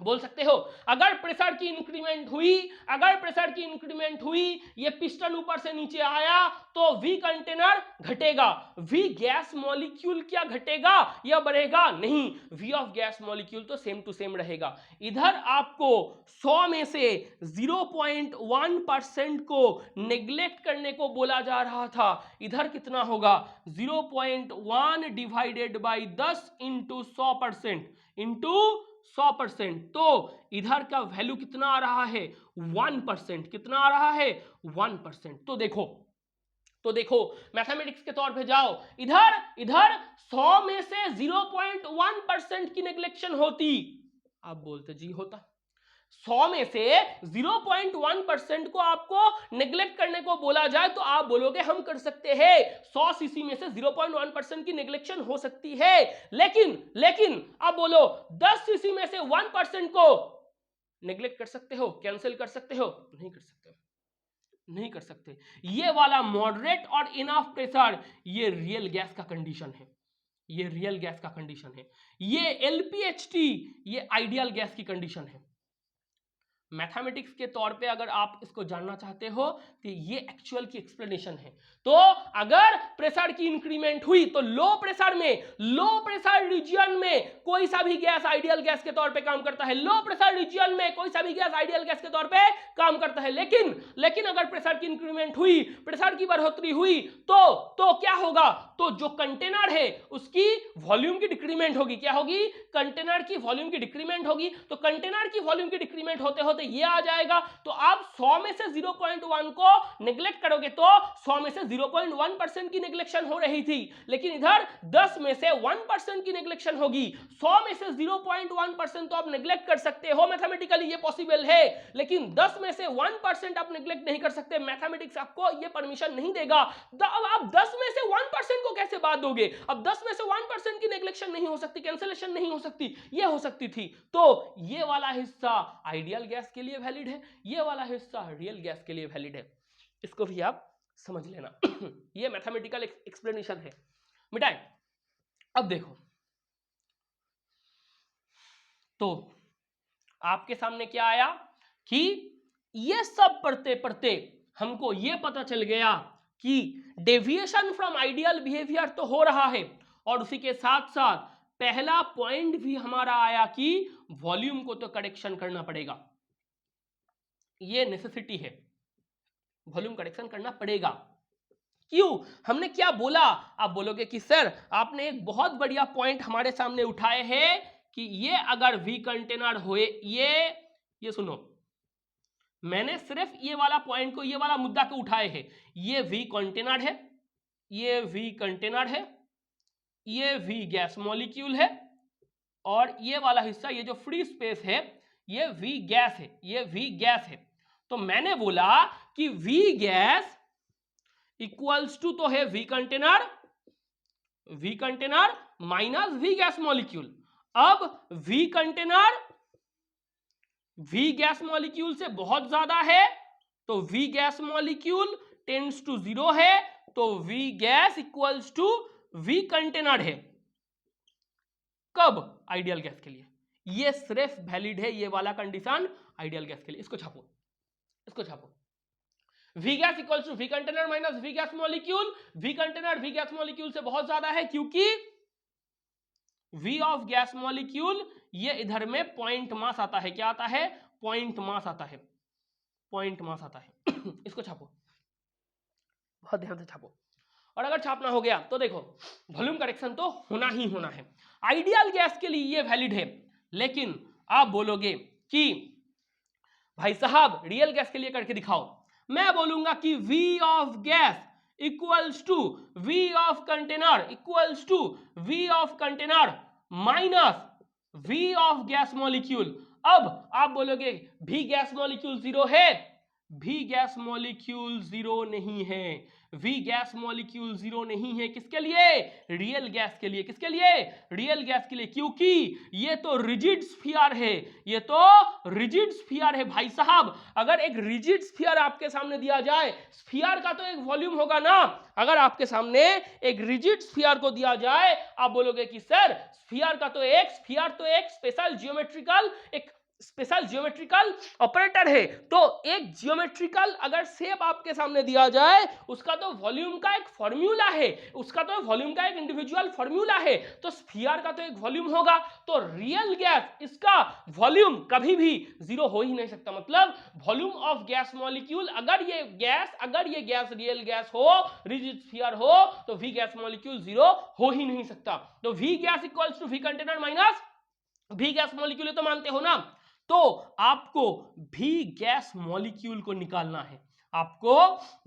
बोल सकते हो अगर प्रेशर की इंक्रीमेंट हुई, अगर प्रेशर की इंक्रीमेंट हुई, ये पिस्टन ऊपर से नीचे आया तो वी कंटेनर घटेगा, वी गैस मॉलिक्यूल क्या घटेगा या बढ़ेगा, नहीं, वी ऑफ गैस मॉलिक्यूल तो सेम टू सेम रहेगा। इधर आपको 100 में से 0.1% को नेग्लेक्ट करने को बोला जा रहा था, इधर कितना होगा 0.1 डिवाइडेड बाई 10 इंटू 100% इंटू 100%, तो इधर का वैल्यू कितना आ रहा है 1%, कितना आ रहा है 1%। तो देखो मैथमेटिक्स के तौर पे जाओ, इधर 100 में से 0.1% की नेग्लेक्शन होती, आप बोलते जी होता, 100 में से 0.1% को आपको नेग्लेक्ट करने को बोला जाए तो आप बोलोगे हम कर सकते हैं, 100 सीसी में से 0.1% की नेग्लेक्शन हो सकती है। लेकिन आप बोलो 10 सीसी में से 1% को नेग्लेक्ट कर सकते हो, कैंसिल कर सकते हो, नहीं कर सकते, नहीं कर सकते। ये वाला मॉडरेट और इनफ प्रेशर ये रियल गैस का कंडीशन है, ये रियल गैस का कंडीशन है, ये एलपीएचटी ये आइडियल गैस की कंडीशन है। मैथमेटिक्स के तौर पे अगर आप इसको जानना चाहते हो तो ये एक्चुअल की एक्सप्लेनेशन है। तो अगर प्रेशर की इंक्रीमेंट हुई तो लो प्रेशर में, लो प्रेशर रीजन में कोई सा भी गैस आइडियल गैस के तौर पे काम करता है, लो प्रेशर रीजन में कोई सा भी गैस आइडियल गैस के तौर पे काम करता है। लेकिन अगर प्रेशर की इंक्रीमेंट हुई, प्रेशर की बढ़ोतरी हुई तो क्या होगा, तो जो कंटेनर है उसकी वॉल्यूम की डिक्रीमेंट होगी, क्या होगी, कंटेनर की वॉल्यूम की डिक्रीमेंट होगी। तो कंटेनर की वॉल्यूम की डिक्रीमेंट होते होते ये आ जाएगा, तो आप 100 में से 0.1 को नेग्लेक्ट करोगे तो 100 में से 0.1% की नेग्लेक्शन हो रही थी, लेकिन इधर 10 में से 1% की नेग्लेक्शन होगी। 100 में से 0.1% तो आप नेग्लेक्ट कर सकते हो, मैथमेटिकली ये पॉसिबल है, लेकिन 10 में से 1% आप नेग्लेक्ट नहीं कर सकते, मैथमेटिक्स आपको ये परमिशन नहीं देगा। अब आप 10 में से 1% को कैसे बात दोगे, अब 10 में से 1% की नेग्लेक्शन नहीं हो सकती, कैंसिलेशन नहीं हो सकती, ये हो सकती थी। तो ये वाला हिस्सा आइडियल गैस के लिए वैलिड है, ये वाला हिस्सा रियल गैस के लिए वैलिड है, इसको भी आप समझ लेना। ये मैथमेटिकल एक्सप्लेनेशन है मिटाए। अब देखो तो आपके सामने क्या आया कि ये सब पढ़ते पढ़ते हमको ये पता चल गया कि डेविएशन फ्रॉम आइडियल बिहेवियर तो हो रहा है, और उसी के साथ साथ पहला पॉइंट भी हमारा आया कि वॉल्यूम को तो करेक्शन करना पड़ेगा, ये नेसेसिटी है, वॉल्यूम करेक्शन करना पड़ेगा। क्यों, हमने क्या बोला, आप बोलोगे कि सर आपने एक बहुत बढ़िया पॉइंट हमारे सामने उठाए हैं कि ये अगर वी कंटेनर होए, ये सुनो, मैंने सिर्फ ये वाला पॉइंट को, ये वाला मुद्दा को उठाए हैं। ये वी कंटेनर है, ये वी कंटेनर है, ये वी गैस मॉलिक्यूल है, और ये वाला हिस्सा, ये जो फ्री स्पेस है, ये वी गैस है, ये वी गैस है। तो मैंने बोला कि वी गैस इक्वल्स टू तो है V container minus V gas molecule. अब V container V gas molecule से बहुत ज्यादा है, तो V gas molecule tends to 0 है, तो V gas equals to V container है। कब? आइडियल गैस के लिए। ये सिर्फ वैलिड है, ये वाला कंडीशन आइडियल गैस के लिए। इसको छापो, इसको छापो। V gas equals to V container minus V gas molecule. V container V gas molecule से बहुत ज्यादा है, क्योंकि वी ऑफ गैस मॉलिक्यूल ये इधर में पॉइंट मास आता है। क्या आता है? पॉइंट मास आता है, पॉइंट मास आता है। इसको छापो, बहुत ध्यान से छापो। और अगर छापना हो गया तो देखो, वॉल्यूम करेक्शन तो होना ही होना है। आइडियल गैस के लिए ये वैलिड है, लेकिन आप बोलोगे कि भाई साहब रियल गैस के लिए करके दिखाओ। मैं बोलूंगा कि V of gas equals to V of container equals to V of container minus V of gas molecule. अब आप बोलोगे V गैस मॉलिक्यूल 0 है, V गैस मॉलिक्यूल 0 नहीं है। V गैस मॉलिक्यूल 0 नहीं है किसके लिए? रियल गैस के लिए। किसके लिए? रियल गैस के लिए, क्योंकि ये तो रिजिड स्फीयर है, ये तो रिजिड स्फीयर है। भाई साहब अगर एक रिजिड स्फीयर आपके सामने दिया जाए, स्फीयर का तो एक वॉल्यूम होगा ना। अगर आपके सामने एक रिजिड स्फीयर को दिया जाए, आप बोलोगे कि सर स्फीयर तो एक स्पेशल जियोमेट्रिकल ऑपरेटर है। तो एक जियोमेट्रिकल अगर शेप आपके सामने दिया जाए, उसका तो वॉल्यूम का एक फॉर्मूला है, उसका तो वॉल्यूम का एक इंडिविजुअल फॉर्मूला है, तो स्फीयर का तो एक वॉल्यूम होगा। तो रियल गैस, इसका वॉल्यूम कभी भी 0 हो ही नहीं सकता। मतलब वॉल्यूम ऑफ गैस मॉलिक्यूल, अगर ये गैस रियल गैस हो, रिजिड स्फीयर हो, तो वी गैस मॉलिक्यूल 0 हो ही नहीं सकता। तो V gas equals to V container minus V gas molecule, तो मानते हो ना। तो आपको भी गैस मॉलिक्यूल को निकालना है, आपको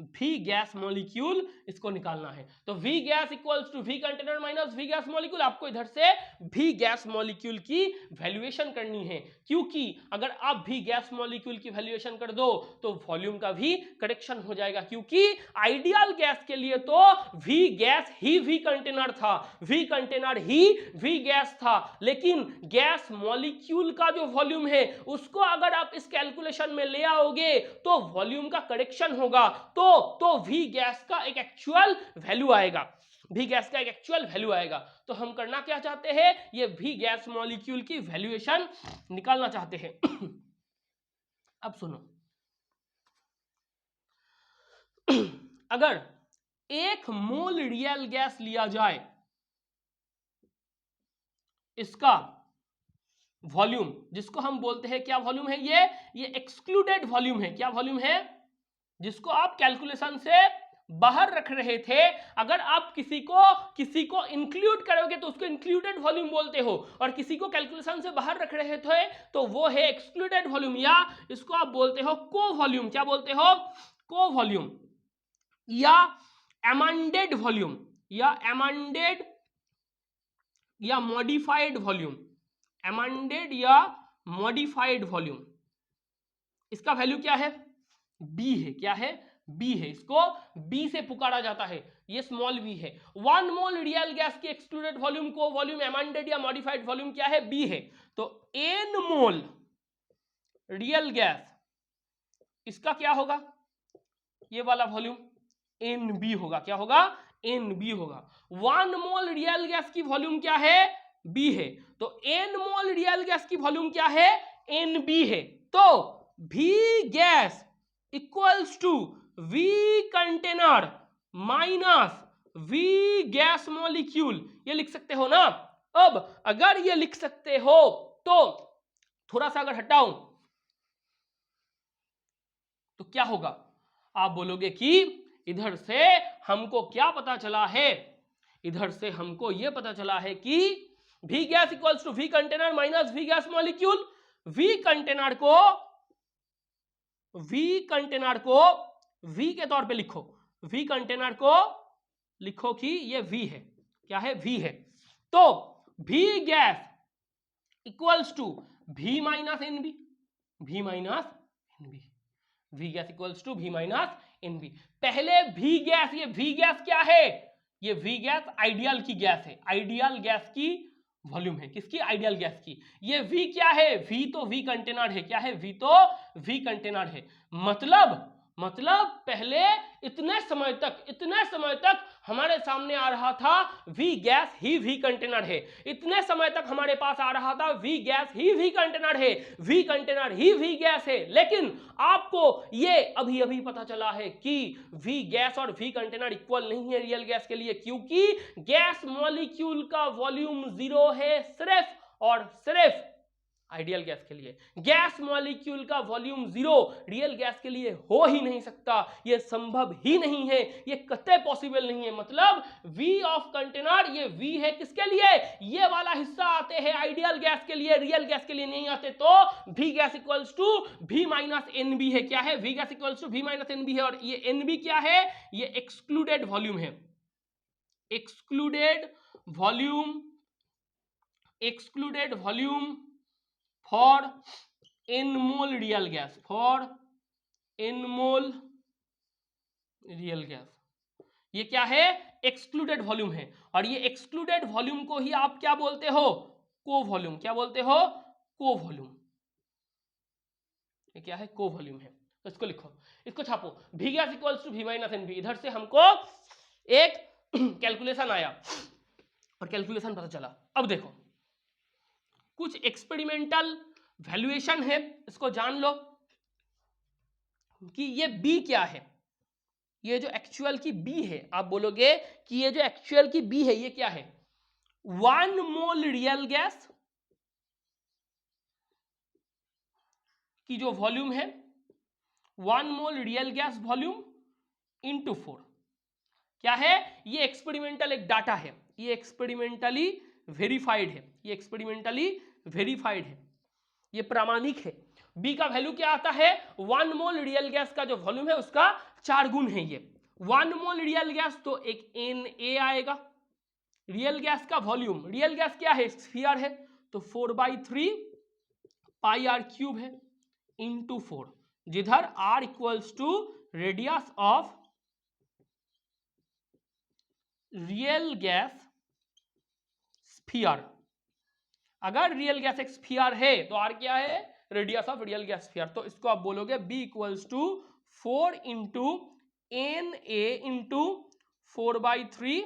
भी गैस मॉलिक्यूल इसको निकालना है। तो V gas equals to V container minus V gas molecule. आपको इधर से V गैस मॉलिक्यूल की वैल्यूएशन करनी है, क्योंकि अगर आप V गैस मॉलिक्यूल की वैल्यूएशन कर दो तो वॉल्यूम का भी करेक्शन हो जाएगा, क्योंकि आइडियल गैस के लिए तो V गैस ही V कंटेनर था, V कंटेनर ही V गैस था। लेकिन गैस मॉलिक्यूल का जो वॉल्यूम है उसको अगर आप इस कैलकुलेशन में ले आओगे तो वॉल्यूम का करेक्शन होगा, तो V गैस का एक एक्चुअल वैल्यू आएगा, V गैस का एक एक्चुअल वैल्यू आएगा। तो हम करना क्या चाहते हैं? ये V गैस मॉलिक्यूल की वैल्यूएशन निकालना चाहते हैं। अब सुनो, अगर 1 मोल रियल गैस लिया जाए, इसका वॉल्यूम, जिसको हम बोलते हैं क्या वॉल्यूम है? ये एक्सक्लूडेड वॉल्यूम है। क्या वॉल्यूम है? जिसको आप कैलकुलेशन से बाहर रख रहे थे। अगर आप किसी को इंक्लूड करोगे तो उसको इंक्लूडेड वॉल्यूम बोलते हो, और किसी को कैलकुलेशन से बाहर रख रहे थे तो वो है एक्सक्लूडेड वॉल्यूम, या इसको आप बोलते हो को वॉल्यूम। क्या बोलते हो? को वॉल्यूम, या अमेंडेड वॉल्यूम, या अमेंडेड या मॉडिफाइड वॉल्यूम, अमेंडेड या मॉडिफाइड वॉल्यूम। इसका वैल्यू क्या है? बी है। क्या है? बी है। इसको बी से पुकारा जाता है, ये स्मॉल बी है। 1 मोल रियल गैस की एक्सक्लूडेड वॉल्यूम को वॉल्यूम अमेंडेड या मॉडिफाइड वॉल्यूम क्या है? बी है। तो n मोल रियल गैस, इसका क्या होगा? ये वाला वॉल्यूम NB होगा। क्या होगा? NB होगा। 1 मोल रियल गैस की वॉल्यूम क्या है? B है। तो n मोल रियल गैस की वॉल्यूम क्या है? NB है। तो V gas equals to V container minus V gas molecule, ये लिख सकते हो ना। अब अगर ये लिख सकते हो तो थोड़ा सा अगर हटाऊं तो क्या होगा? आप बोलोगे कि इधर से हमको क्या पता चला है? इधर से हमको यह पता चला है कि V gas equals to V container minus V gas molecule. V container को वी कंटेनर को वी के तौर पे लिखो, वी कंटेनर को लिखो कि ये वी है, क्या है, वी है। तो V gas equals to V minus N B, V minus N B, V gas equals to V minus N B. पहले वी गैस, ये वी गैस क्या है, ये वी गैस आइडियल की गैस है, आइडियल गैस की वॉल्यूम है, किसकी, आइडियल गैस की। ये वी क्या है, वी तो वी कंटेनर है, क्या है, वी तो वी कंटेनर है। मतलब पहले इतने समय तक हमारे सामने आ रहा था वी गैस ही वी कंटेनर है, इतने समय तक हमारे पास आ रहा था वी गैस ही वी कंटेनर है, वी कंटेनर ही वी गैस है। लेकिन आपको ये अभी अभी पता चला है कि वी गैस और वी कंटेनर इक्वल नहीं है रियल गैस के लिए, क्योंकि गैस मॉलिक्यूल का वॉल्यूम 0 है सिर्फ और सिर्फ आइडियल गैस के लिए। गैस मॉलिक्यूल का वॉल्यूम 0 रियल गैस के लिए हो ही नहीं सकता, यह संभव ही नहीं है, यह कतई पॉसिबल नहीं है। मतलब V ऑफ कंटेनर, ये V है किसके लिए, ये वाला हिस्सा आते हैं आइडियल गैस के लिए, रियल गैस के लिए नहीं आते। तो V gas equals to V minus NB है, क्या है, V gas equals to V minus NB है। और ये NB क्या है, ये एक्सक्लूडेड वॉल्यूम है, excluded volume for n mole real gas, for n mole real gas. ये क्या है, एक्सक्लूडेड वॉल्यूम है। और ये एक्सक्लूडेड वॉल्यूम को ही आप क्या बोलते हो, को वॉल्यूम, क्या बोलते हो, को वॉल्यूम। ये क्या है, को वॉल्यूम है। तो इसको लिखो, इसको छापो, V gas equals to V minus NB। इधर से हमको एक कैलकुलेशन आया और कैलकुलेशन पता चला। अब देखो कुछ एक्सपेरिमेंटल वैल्यूएशन है, इसको जान लो कि ये B क्या है। ये जो एक्चुअल की B है, आप बोलोगे कि ये जो एक्चुअल की B है ये क्या है, 1 मोल रियल गैस की जो वॉल्यूम है, 1 mole real gas volume into 4। क्या है, ये एक्सपेरिमेंटल एक डाटा है, ये एक्सपेरिमेंटली वेरीफाइड है, ये एक्सपेरिमेंटली वेरीफाइड है, ये प्रामाणिक है। B का वैल्यू क्या आता है, 1 मोल रियल गैस का जो वॉल्यूम है उसका 4 गुण है। ये 1 मोल रियल गैस तो एक Na आएगा, रियल गैस का वॉल्यूम, रियल गैस क्या है, स्फीयर है, तो 4/3 पाई r क्यूब है इंटू 4, जिधर r equals to radius of real gas sphere. अगर रियल गैस एक स्फीयर है तो r क्या है, radius of real gas sphere. तो इसको आप बोलोगे B equals to 4 into Na into 4/3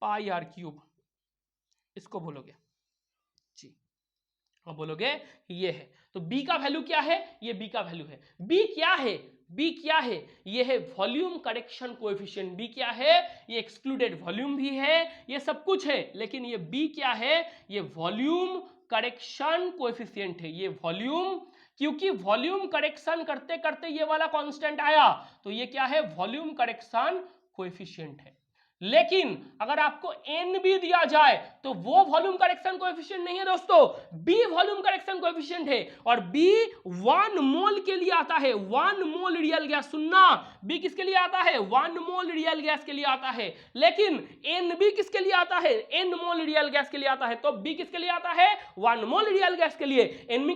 pi r cube, इसको बोलोगे जी, आप बोलोगे ये है। तो B का वैल्यू क्या है, ये B का वैल्यू है। B क्या है, B क्या है, ये है वॉल्यूम करेक्शन कोएफिशिएंट। B क्या है, ये एक्सक्लूडेड वॉल्यूम भी है, ये सब कुछ है, लेकिन ये B क्या है, ये वॉल्यूम करेक्शन कोएफिशिएंट है। ये वॉल्यूम, क्योंकि वॉल्यूम करेक्शन करते करते ये वाला कांस्टेंट आया, तो ये क्या है, वॉल्यूम करेक्शन कोएफिशिएंट है। लेकिन अगर आपको NB दिया जाए तो वो वॉल्यूम करेक्शन कोएफिशिएंट नहीं है दोस्तों, B वॉल्यूम करेक्शन कोएफिशिएंट है। और B 1 मोल के लिए आता है, 1 मोल रियल गैस, सुनना, B किसके लिए आता है, 1 मोल रियल गैस के लिए आता है। लेकिन NB किसके लिए आता है, N मोल रियल गैस के लिए आता है। तो B किसके लिए आता है, 1 मोल रियल गैस के लिए। NB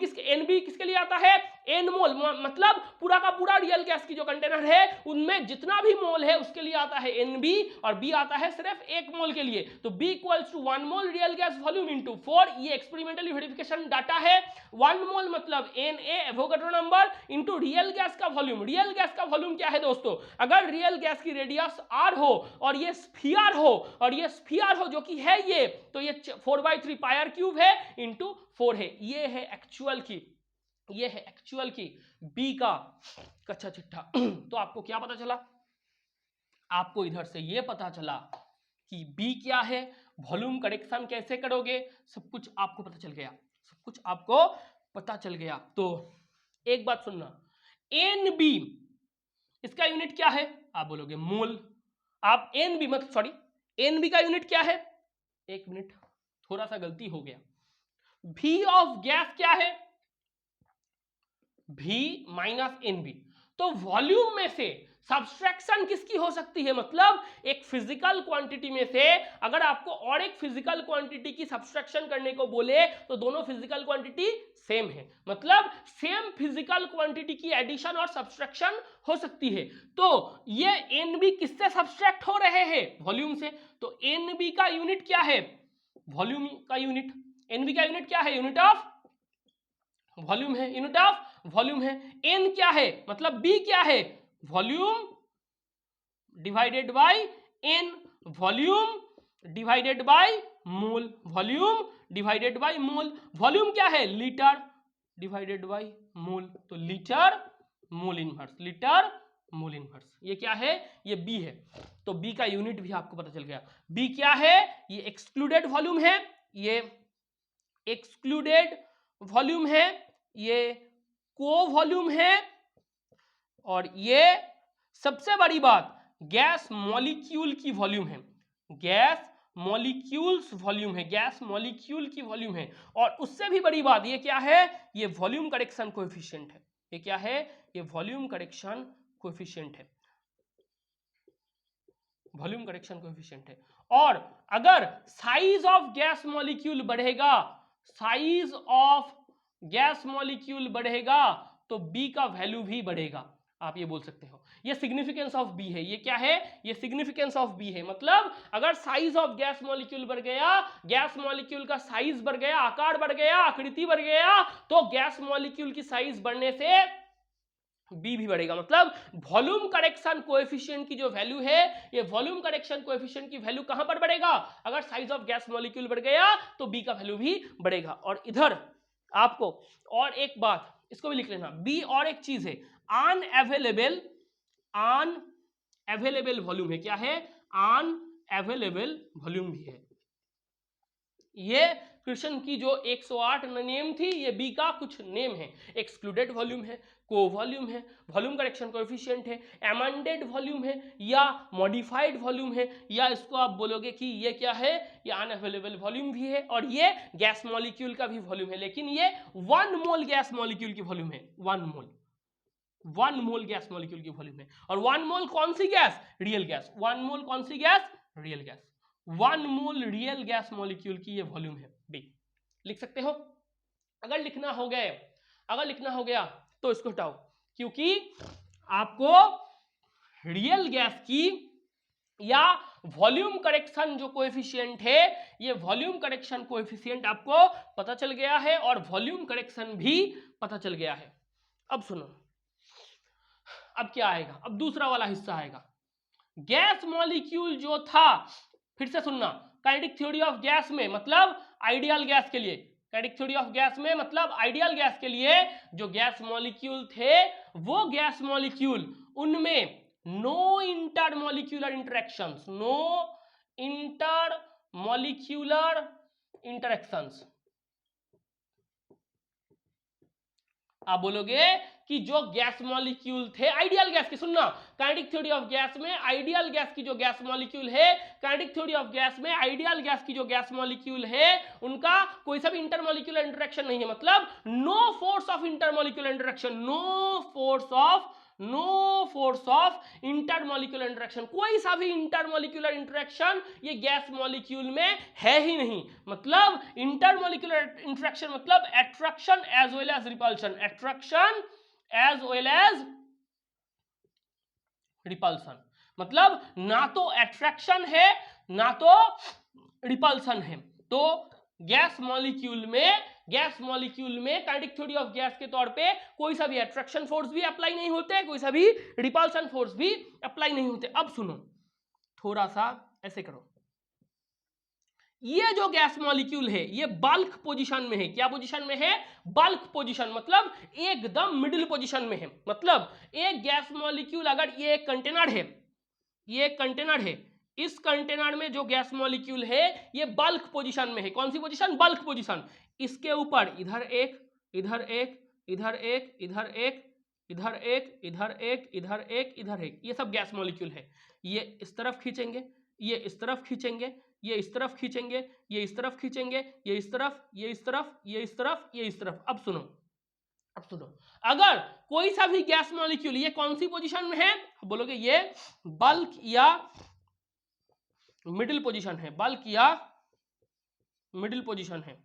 किसके लिए आता है, N मोल, मतलब पूरा का पूरा रियल गैस की जो कंटेनर है उनमें जितना भी मोल है उसके लिए आता है NB, और B आता है सिर्फ 1 मोल के लिए। तो B equals to 1 mole real gas volume into 4, ये एक्सपेरिमेंटली वेरिफिकेशन डाटा है। 1 मोल मतलब Na Avogadro number into real gas का वॉल्यूम। रियल गैस का वॉल्यूम क्या है दोस्तों, अगर रियल गैस की रेडियस r हो और ये स्फीयर हो, और ये स्फीयर हो जो कि है ये, तो ये 4/3 पाई r क्यूब है इंटू 4 है। ये है एक्चुअल की, ये है एक्चुअल की B का कच्चा चिट्ठा। तो आपको क्या पता चला, आपको इधर से ये पता चला कि B क्या है, वॉल्यूम करेक्शन कैसे करोगे, सब कुछ आपको पता चल गया, सब कुछ आपको पता चल गया। तो एक बात सुनना, NB इसका यूनिट क्या है, आप बोलोगे मोल। आप NB मतलब सॉरी NB का यूनिट क्या है, एक मिनट थोड़ा सा गलती हो गया, V ऑफ गैस क्या है, V माइनस NB। तो वॉल्यूम में से सब्सट्रैक्शन किसकी हो सकती है, मतलब एक फिजिकल क्वांटिटी में से अगर आपको और एक फिजिकल क्वांटिटी की सब्सट्रैक्शन करने को बोले तो दोनों फिजिकल क्वांटिटी सेम है, मतलब सेम फिजिकल क्वांटिटी की एडिशन और सब्सट्रैक्शन हो सकती है। तो ये एनबी किससे सब्सट्रैक्ट हो रहे हैं, वॉल्यूम से। तो एनबी का यूनिट क्या है, वॉल्यूम का यूनिट। एनबी का यूनिट क्या है, यूनिट ऑफ वॉल्यूम है, यूनिट ऑफ वॉल्यूम है। एन क्या है, मतलब बी क्या है, volume divided by N, volume divided by mole, volume divided by mole. Volume क्या है, लीटर डिवाइडेड बाय मोल, तो litre mole inverse, litre mole inverse. ये क्या है, ये बी है। तो बी का यूनिट भी आपको पता चल गया। बी क्या है, ये एक्सक्लूडेड वॉल्यूम है, ये एक्सक्लूडेड वॉल्यूम है, ये को वॉल्यूम है, और ये सबसे बड़ी बात गैस मॉलिक्यूल की वॉल्यूम है, गैस मॉलिक्यूल्स वॉल्यूम है, गैस मॉलिक्यूल की वॉल्यूम है। और उससे भी बड़ी बात ये क्या है, ये वॉल्यूम करेक्शन कोएफिशिएंट है। ये क्या है, ये वॉल्यूम करेक्शन कोएफिशिएंट है, वॉल्यूम करेक्शन कोएफिशिएंट है। और अगर साइज ऑफ गैस मॉलिक्यूल बढ़ेगा, साइज ऑफ गैस मॉलिक्यूल बढ़ेगा तो बी का वैल्यू भी बढ़ेगा, आप ये बोल सकते हो। ये सिग्निफिकेंस ऑफ बी है, ये क्या है, ये सिग्निफिकेंस ऑफ बी है। मतलब अगर साइज ऑफ गैस मॉलिक्यूल बढ़ गया, गैस मॉलिक्यूल का साइज बढ़ गया, आकार बढ़ गया, आकृति बढ़ गया, तो गैस मॉलिक्यूल की साइज बढ़ने से बी भी बढ़ेगा। मतलब वॉल्यूम करेक्शन कोएफिशिएंट की जो वैल्यू है, ये वॉल्यूम करेक्शन कोएफिशिएंट की वैल्यू कहां पर बढ़ेगा, अगर साइज ऑफ गैस मॉलिक्यूल बढ़ गया तो बी का वैल्यू भी बढ़ेगा। और इधर आपको और एक बात इसको भी लिख लेना, बी और एक चीज है अनअवेलेबल, अनअवेलेबल वॉल्यूम है। क्या है, अनअवेलेबल वॉल्यूम भी है। ये कृष्ण की जो 108 नेम थी, ये बी का कुछ नेम है। एक्सक्लूडेड वॉल्यूम है, को वॉल्यूम है, वॉल्यूम करेक्शन कोएफिशिएंट है, अमेंडेड वॉल्यूम है, या मॉडिफाइड वॉल्यूम है, या इसको आप बोलोगे कि ये क्या है, ये अनअवेलेबल वॉल्यूम भी है, और ये गैस मॉलिक्यूल का भी वॉल्यूम है। लेकिन ये 1 मोल गैस मॉलिक्यूल की वॉल्यूम है, 1 मोल, 1 मोल गैस मॉलिक्यूल की वॉल्यूम है। और 1 मोल कौन सी गैस, रियल गैस। 1 मोल कौन सी gas, real gas. 1 mole real gas molecule की ये वॉल्यूम है बी। लिख सकते हो। अगर लिखना हो गया, अगर लिखना हो गया तो इसको हटाओ, क्योंकि आपको रियल गैस की या वॉल्यूम करेक्शन जो कोएफिशिएंट है, ये वॉल्यूम करेक्शन कोएफिशिएंट आपको पता चल गया है, और वॉल्यूम करेक्शन भी पता चल गया है। अब सुनो, अब क्या आएगा, अब दूसरा वाला हिस्सा आएगा। गैस मॉलिक्यूल जो था, फिर से सुनना, काइनेटिक थ्योरी ऑफ गैस में मतलब आइडियल गैस के लिए, काइनेटिक थ्योरी ऑफ गैस में मतलब आइडियल गैस के लिए जो गैस मॉलिक्यूल थे, वो गैस मॉलिक्यूल, उनमें no intermolecular interactions, no intermolecular interactions. आप बोलोगे कि जो गैस मॉलिक्यूल थे आइडियल गैस की, सुनना, काइनेटिक थ्योरी ऑफ गैस में आइडियल गैस की जो गैस मॉलिक्यूल है, काइनेटिक थ्योरी ऑफ गैस में आइडियल गैस की जो गैस मॉलिक्यूल है, उनका कोई सा भी इंटरमॉलिक्यूलर इंटरेक्शन नहीं है। मतलब no force of intermolecular interaction, no force of intermolecular interaction, कोई सा भी इंटरमॉलिक्यूलर इंटरेक्शन ये गैस मॉलिक्यूल में है ही नहीं। मतलब इंटरमॉलिक्यूलर इंटरेक्शन मतलब attraction as well as repulsion, attraction as well as repulsion. मतलब ना तो अट्रैक्शन है ना तो रिपल्सन है। तो गैस मॉलिक्यूल में काइनेटिक थ्योरी ऑफ गैस के तौर पे कोई सा भी अट्रैक्शन फोर्स भी अप्लाई नहीं होते, कोई सा भी रिपल्सन फोर्स भी अप्लाई नहीं होते। अब सुनो, थोड़ा सा ऐसे करो, ये जो गैस मॉलिक्यूल है ये बल्क पोजीशन में है। क्या पोजीशन में है, बल्क पोजीशन, मतलब एकदम मिडिल पोजीशन में है। मतलब एक गैस मॉलिक्यूल, अगर ये एक कंटेनर है, ये एक कंटेनर है, इस कंटेनर में जो गैस मॉलिक्यूल है ये बल्क पोजीशन में है। कौन सी पोजीशन, बल्क पोजीशन। इसके ऊपर इधर एक, इधर एक, इधर एक, इधर एक, इधर एक, इधर एक, इधर एक, इधर एक, ये सब गैस मॉलिक्यूल है। ये इस तरफ खींचेंगे, ये इस तरफ खींचेंगे, ये इस तरफ खींचेंगे, ये इस तरफ खींचेंगे, ये इस तरफ, ये इस तरफ, ये इस तरफ, ये इस तरफ। अब सुनो, अब सुनो, अगर कोई सा भी गैस मॉलिक्यूल ये कौन सी पोजीशन में है, बोलोगे ये बल्क या मिडिल पोजीशन है, बल्क या मिडिल पोजीशन है।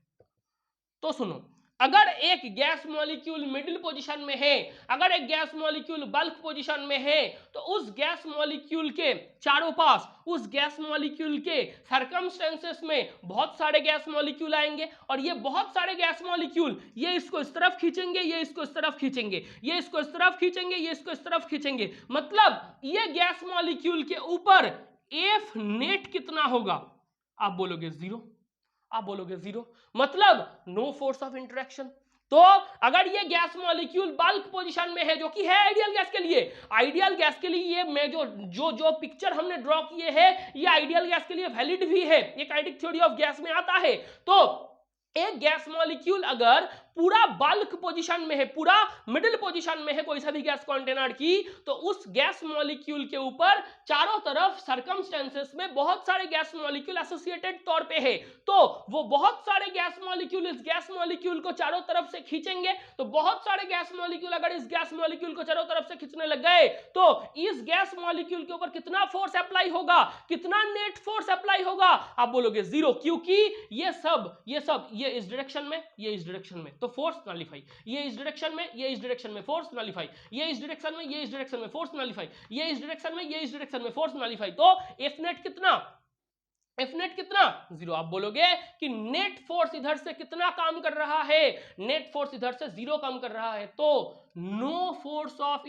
तो सुनो, अगर एक गैस मॉलिक्यूल मिडिल पोजीशन में है, अगर एक गैस मॉलिक्यूल बल्क पोजीशन में है, तो उस गैस मॉलिक्यूल के चारों पास, उस गैस मॉलिक्यूल के सर्कमस्टेंसेस में बहुत सारे गैस मॉलिक्यूल आएंगे, और ये बहुत सारे गैस मॉलिक्यूल ये इसको इस तरफ खींचेंगे, ये इसको इस तरफ खींचेंगे, ये इसको इस तरफ खींचेंगे, ये इसको इस तरफ खींचेंगे। मतलब ये गैस मॉलिक्यूल के ऊपर एफ नेट कितना होगा? आप बोलोगे जीरो, आप बोलोगे जीरो, मतलब नो फोर्स ऑफ इंटरेक्शन। तो अगर ये गैस मॉलिक्यूल बल्क पोजीशन में है, जो कि है आइडियल गैस के लिए, आइडियल गैस के लिए ये मैं जो पिक्चर हमने ड्रॉ किए हैं ये आइडियल गैस के लिए वैलिड भी है, ये काइनेटिक थ्योरी ऑफ गैस में आता है। तो एक गैस मॉलिक्यूल अगर पूरा बल्क पोजीशन में है, पूरा मिडिल पोजीशन में है कोई सा भी गैस कंटेनर की, तो उस गैस मॉलिक्यूल के ऊपर चारों तरफ सर्कमस्टेंसेस में बहुत सारे गैस मॉलिक्यूल एसोसिएटेड तौर पे है। तो वो बहुत सारे गैस मॉलिक्यूल इस गैस मॉलिक्यूल को चारों तरफ से खींचेंगे। तो बहुत सारे गैस मॉलिक्यूल अगर इस गैस मॉलिक्यूल को चारों तरफ से खींचने लग गए, तो इस गैस मॉलिक्यूल के ऊपर कितना फोर्स अप्लाई होगा, कितना नेट फोर्स अप्लाई होगा? आप बोलोगे जीरो, क्योंकि ये सब ये इस डायरेक्शन में, ये इस डायरेक्शन में, तो फोर्स नलिफाई। ये इस डायरेक्शन में, ये इस डायरेक्शन में, फोर्स नलिफाई। ये इस डायरेक्शन में, ये इस डायरेक्शन में, फोर्स नलिफाई। ये इस डायरेक्शन में, ये इस डायरेक्शन में, फोर्स नलिफाई। तो एफ नेट कितना? एफ नेट कितना? जीरो। आप बोलोगे कि नेट फोर्स इधर से कितना काम कर रहा है? नेट फोर्स इधर से जीरो काम कर रहा है। तो no force of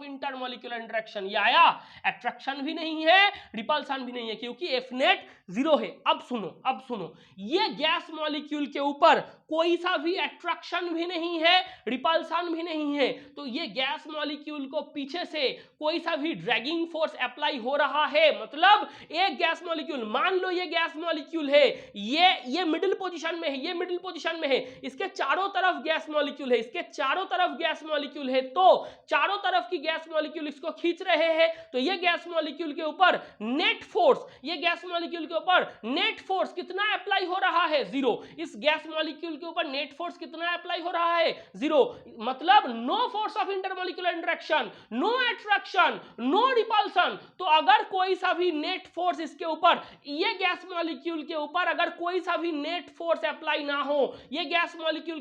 intermolecular interaction. ये आया, अट्रैक्शन भी नहीं है, रिपल्सन भी नहीं है, क्योंकि एफ नेट जीरो है। अब सुनो, ये गैस मॉलिक्यूल के ऊपर कोई सा भी अट्रैक्शन भी नहीं है, रिपल्सन भी नहीं है। तो ये गैस मॉलिक्यूल को पीछे से कोई सा भी ड्रैगिंग फोर्स अप्लाई हो रहा है। मतलब एक गैस मॉलिक्यूल, मान लो ये गैस मॉलिक्यूल है, ये मिडिल पोजीशन में है, ये मिडिल पोजीशन में है, इसके चारों तरफ गैस मॉलिक्यूल है, इसके चारों तरफ गैस मॉलिक्यूल है। तो चारों तरफ की गैस मॉलिक्यूल इसको खींच रहे हैं। तो ये गैस मॉलिक्यूल के ऊपर नेट फोर्स, ये गैस मॉलिक्यूल के ऊपर नेट फोर्स कितना अप्लाई हो रहा है? जीरो। इस गैस मॉलिक्यूल के ऊपर नेट फोर्स कितना अप्लाई हो रहा है? जीरो। मतलब no force of intermolecular interaction, no attraction, no repulsion. तो अगर कोई सा भी नेट फोर्स इसके ऊपर, ये गैस मॉलिक्यूल के ऊपर अगर कोई सा भी नेट फोर्स अप्लाई ना हो, ये गैस मॉलिक्यूल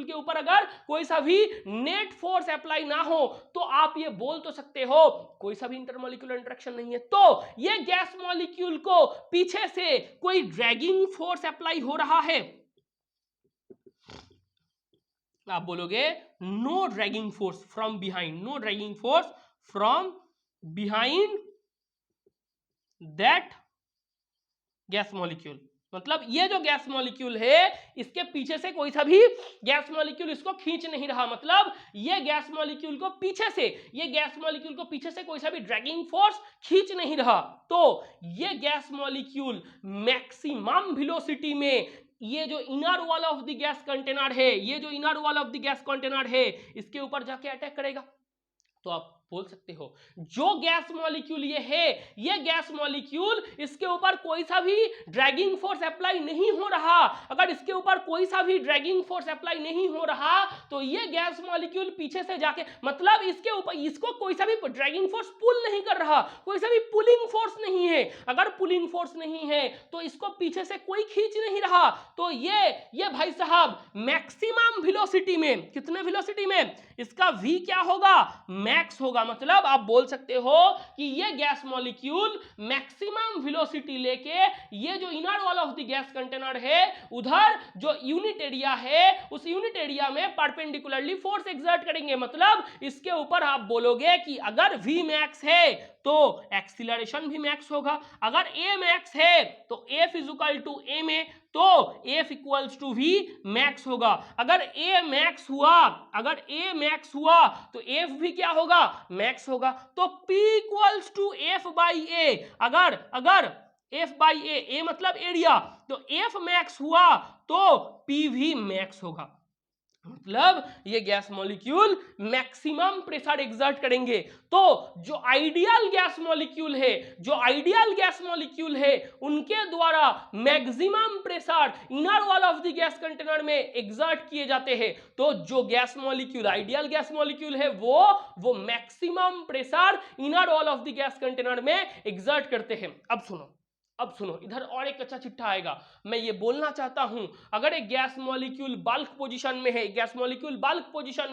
के ऊपर अगर कोई सा भी नेट फोर्स अप्लाई ना हो, तो आप ये बोल तो सकते हो कोई सा भी इंटरमॉलिक्यूलर इंटरेक्शन नहीं है। तो ये गैस मॉलिक्यूल को पीछे से कोई ड्रैगिंग फोर्स अप्लाई हो रहा है। आप बोलोगे no dragging force from behind, no dragging force from behind that gas molecule. मतलब ये जो गैस मॉलिक्यूल है, इसके पीछे से कोई सा भी गैस मॉलिक्यूल इसको खींच नहीं रहा। मतलब ये गैस मॉलिक्यूल को पीछे से, ये गैस मॉलिक्यूल को पीछे से कोई सा भी ड्रैगिंग फोर्स खींच नहीं रहा। तो ये गैस मॉलिक्यूल मैक्सिमम वेलोसिटी में, ये जो inner wall of the gas container है, ये जो inner wall of the gas container है, इसके ऊपर जाके अटैक करेगा। तो आप बोल सकते हो जो गैस मॉलिक्यूल ये है, ये गैस मॉलिक्यूल, इसके ऊपर कोई सा भी ड्रैगिंग फोर्स अप्लाई नहीं हो रहा। अगर इसके ऊपर कोई सा भी ड्रैगिंग फोर्स अप्लाई नहीं हो रहा, तो ये गैस मॉलिक्यूल पीछे से जाके, मतलब इसके ऊपर, इसको कोई सा भी ड्रैगिंग फोर्स पुल नहीं कर रहा, कोई सा भी पुलिंग फोर्स नहीं है। अगर पुलिंग फोर्स नहीं है तो इसको पीछे से कोई खींच नहीं रहा। तो ये भाई साहब मैक्सिमम वेलोसिटी में, कितने वेलोसिटी में? इसका v क्या होगा? मैक्स होगा। मतलब आप बोल सकते हो कि ये गैस मॉलिक्यूल मैक्सिमम वेलोसिटी लेके, ये जो inner wall of the gas container है, उधर जो यूनिट एरिया है, उस यूनिट एरिया में परपेंडिकुलरली फोर्स एक्सर्ट करेंगे। मतलब इसके ऊपर आप बोलोगे कि अगर v मैक्स है तो एक्सीलरेशन भी मैक्स होगा। अगर a मैक्स है तो f इक्वल टू a में, तो f equals to v max होगा। अगर a मैक्स हुआ तो f भी क्या होगा? मैक्स होगा। तो p equals to f by a। अगर f बाई a मतलब एरिया, तो f मैक्स हुआ तो p भी मैक्स होगा। मतलब ये gas molecule maximum pressure exert करेंगे। तो जो आइडियल गैस मॉलिक्यूल है, उनके द्वारा maximum pressure inner wall of the gas container में एग्जर्ट किए जाते हैं। तो जो gas molecule ideal gas molecule है वो maximum pressure inner wall of the gas container में एग्जर्ट करते हैं। अब सुनो, इधर और एक अच्छा चिट्ठा आएगा। मैं ये बोलना चाहता हूं, अगर एक गैस मॉलिक्यूल बल्क पोजीशन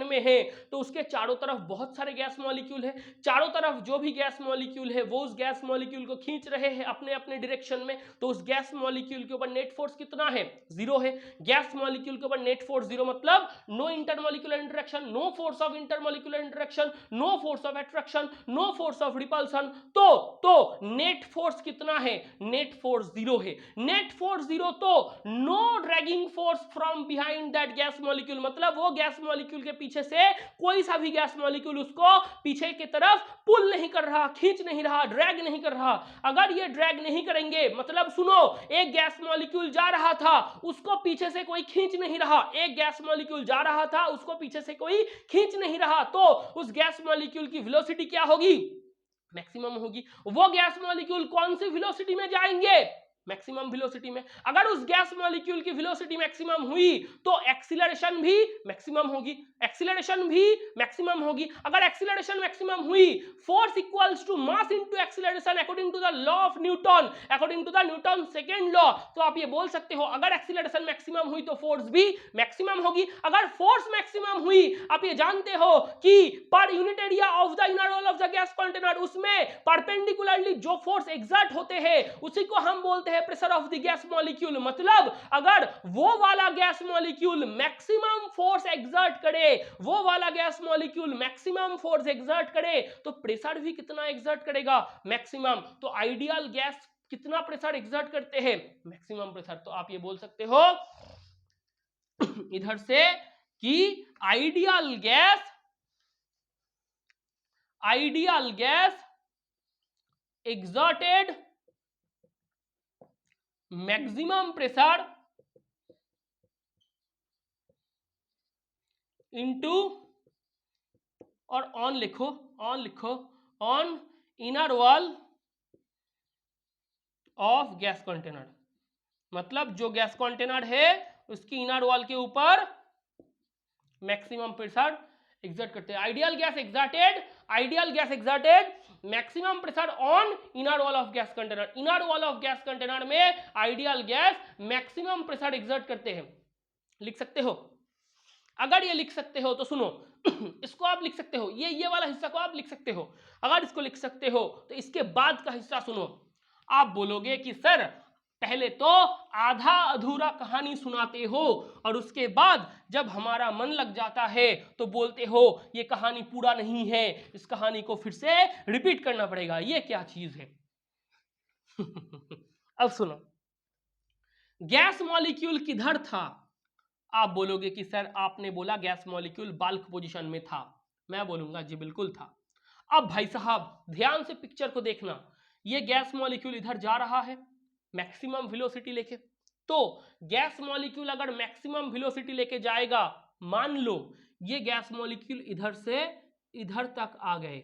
में है, तो उसके चारों तरफ बहुत सारे गैस मॉलिक्यूल है। चारों तरफ जो भी गैस मॉलिक्यूल है वो उस गैस मॉलिक्यूल को खींच रहे हैं अपने अपने डायरेक्शन में। तो उस गैस मॉलिक्यूल के ऊपर नेट फोर्स कितना है? 0 है। गैस मॉलिक्यूल के ऊपर नेट फोर्स 0 मतलब no intermolecular interaction, no force of intermolecular interaction, no force of attraction, no force of repulsion. तो नेट फोर्स कितना है? नेट फोर्स 0 है। नेट फोर्स 0 तो no dragging force from behind that gas molecule, मतलब वो gas molecule के पीछे से कोई सा भी गैस मॉलिक्यूल उसको पीछे की तरफ पुल नहीं कर रहा, खींच नहीं रहा, ड्रैग नहीं कर रहा। अगर ये ड्रैग नहीं करेंगे, मतलब सुनो, एक गैस मॉलिक्यूल जा रहा था, उसको पीछे से कोई खींच नहीं रहा। एक गैस मॉलिक्यूल जा रहा था, उसको पीछे से कोई खींच नहीं रहा, तो उस गैस मॉलिक्यूल की वेलोसिटी क्या होगी? मैक्सिमम होगी। वो गैस मॉलिक्यूल कौन सी वेलोसिटी में जाएंगे? मैक्सिमम वेलोसिटी में। अगर उस गैस मॉलिक्यूल की वेलोसिटी मैक्सिमम हुई तो एक्सीलरेशन भी मैक्सिमम होगी, अगर एक्सीलरेशन मैक्सिमम हुई, force equals to mass into acceleration according to the law of Newton second law. तो आप ये बोल सकते हो, अगर एक्सीलरेशन मैक्सिमम हुई तो फोर्स भी मैक्सिमम होगी। अगर फोर्स मैक्सिमम हुई, आप ये जानते हो कि per unit area of the inner wall of the gas container, उसमें परपेंडिकुलरली जो फोर्स एग्जर्ट होते हैं उसी को हम बोलते हैं pressure of the gas molecule. मतलब अगर वो वाला gas molecule maximum force exert करे, तो प्रेशर भी कितना एग्जर्ट करेगा? मैक्सिमम। तो आइडियल गैस कितना प्रेशर एग्जर्ट करते हैं? Maximum pressure. तो आप ये बोल सकते हो इधर से कि ideal gas exerted maximum pressure into, और ऑन लिखो on inner wall of gas container. मतलब जो गैस कंटेनर है उसकी इनर वॉल के ऊपर मैक्सिमम प्रेशर एग्जर्ट करते हैं। Ideal gas exerted maximum pressure on inner wall of gas container. Inner wall of gas container में ideal gas maximum pressure exert करते हैं। लिख सकते हो? अगर ये लिख सकते हो तो सुनो, इसको आप लिख सकते हो, ये वाला हिस्सा को आप लिख सकते हो। अगर इसको लिख सकते हो तो इसके बाद का हिस्सा सुनो। आप बोलोगे कि सर पहले तो आधा अधूरा कहानी सुनाते हो और उसके बाद जब हमारा मन लग जाता है तो बोलते हो ये कहानी पूरा नहीं है, इस कहानी को फिर से रिपीट करना पड़ेगा। ये क्या चीज है? अब सुनो, गैस मॉलिक्यूल किधर था? आप बोलोगे कि सर आपने बोला गैस मॉलिक्यूल बल्क पोजीशन में था। मैं बोलूंगा जी बिल्कुल था। अब भाई साहब ध्यान से पिक्चर को देखना, ये गैस मॉलिक्यूल इधर जा रहा है मैक्सिमम वेलोसिटी लेके। तो गैस मॉलिक्यूल अगर मैक्सिमम वेलोसिटी लेके जाएगा, मान लो ये गैस मॉलिक्यूल इधर से इधर तक आ गए,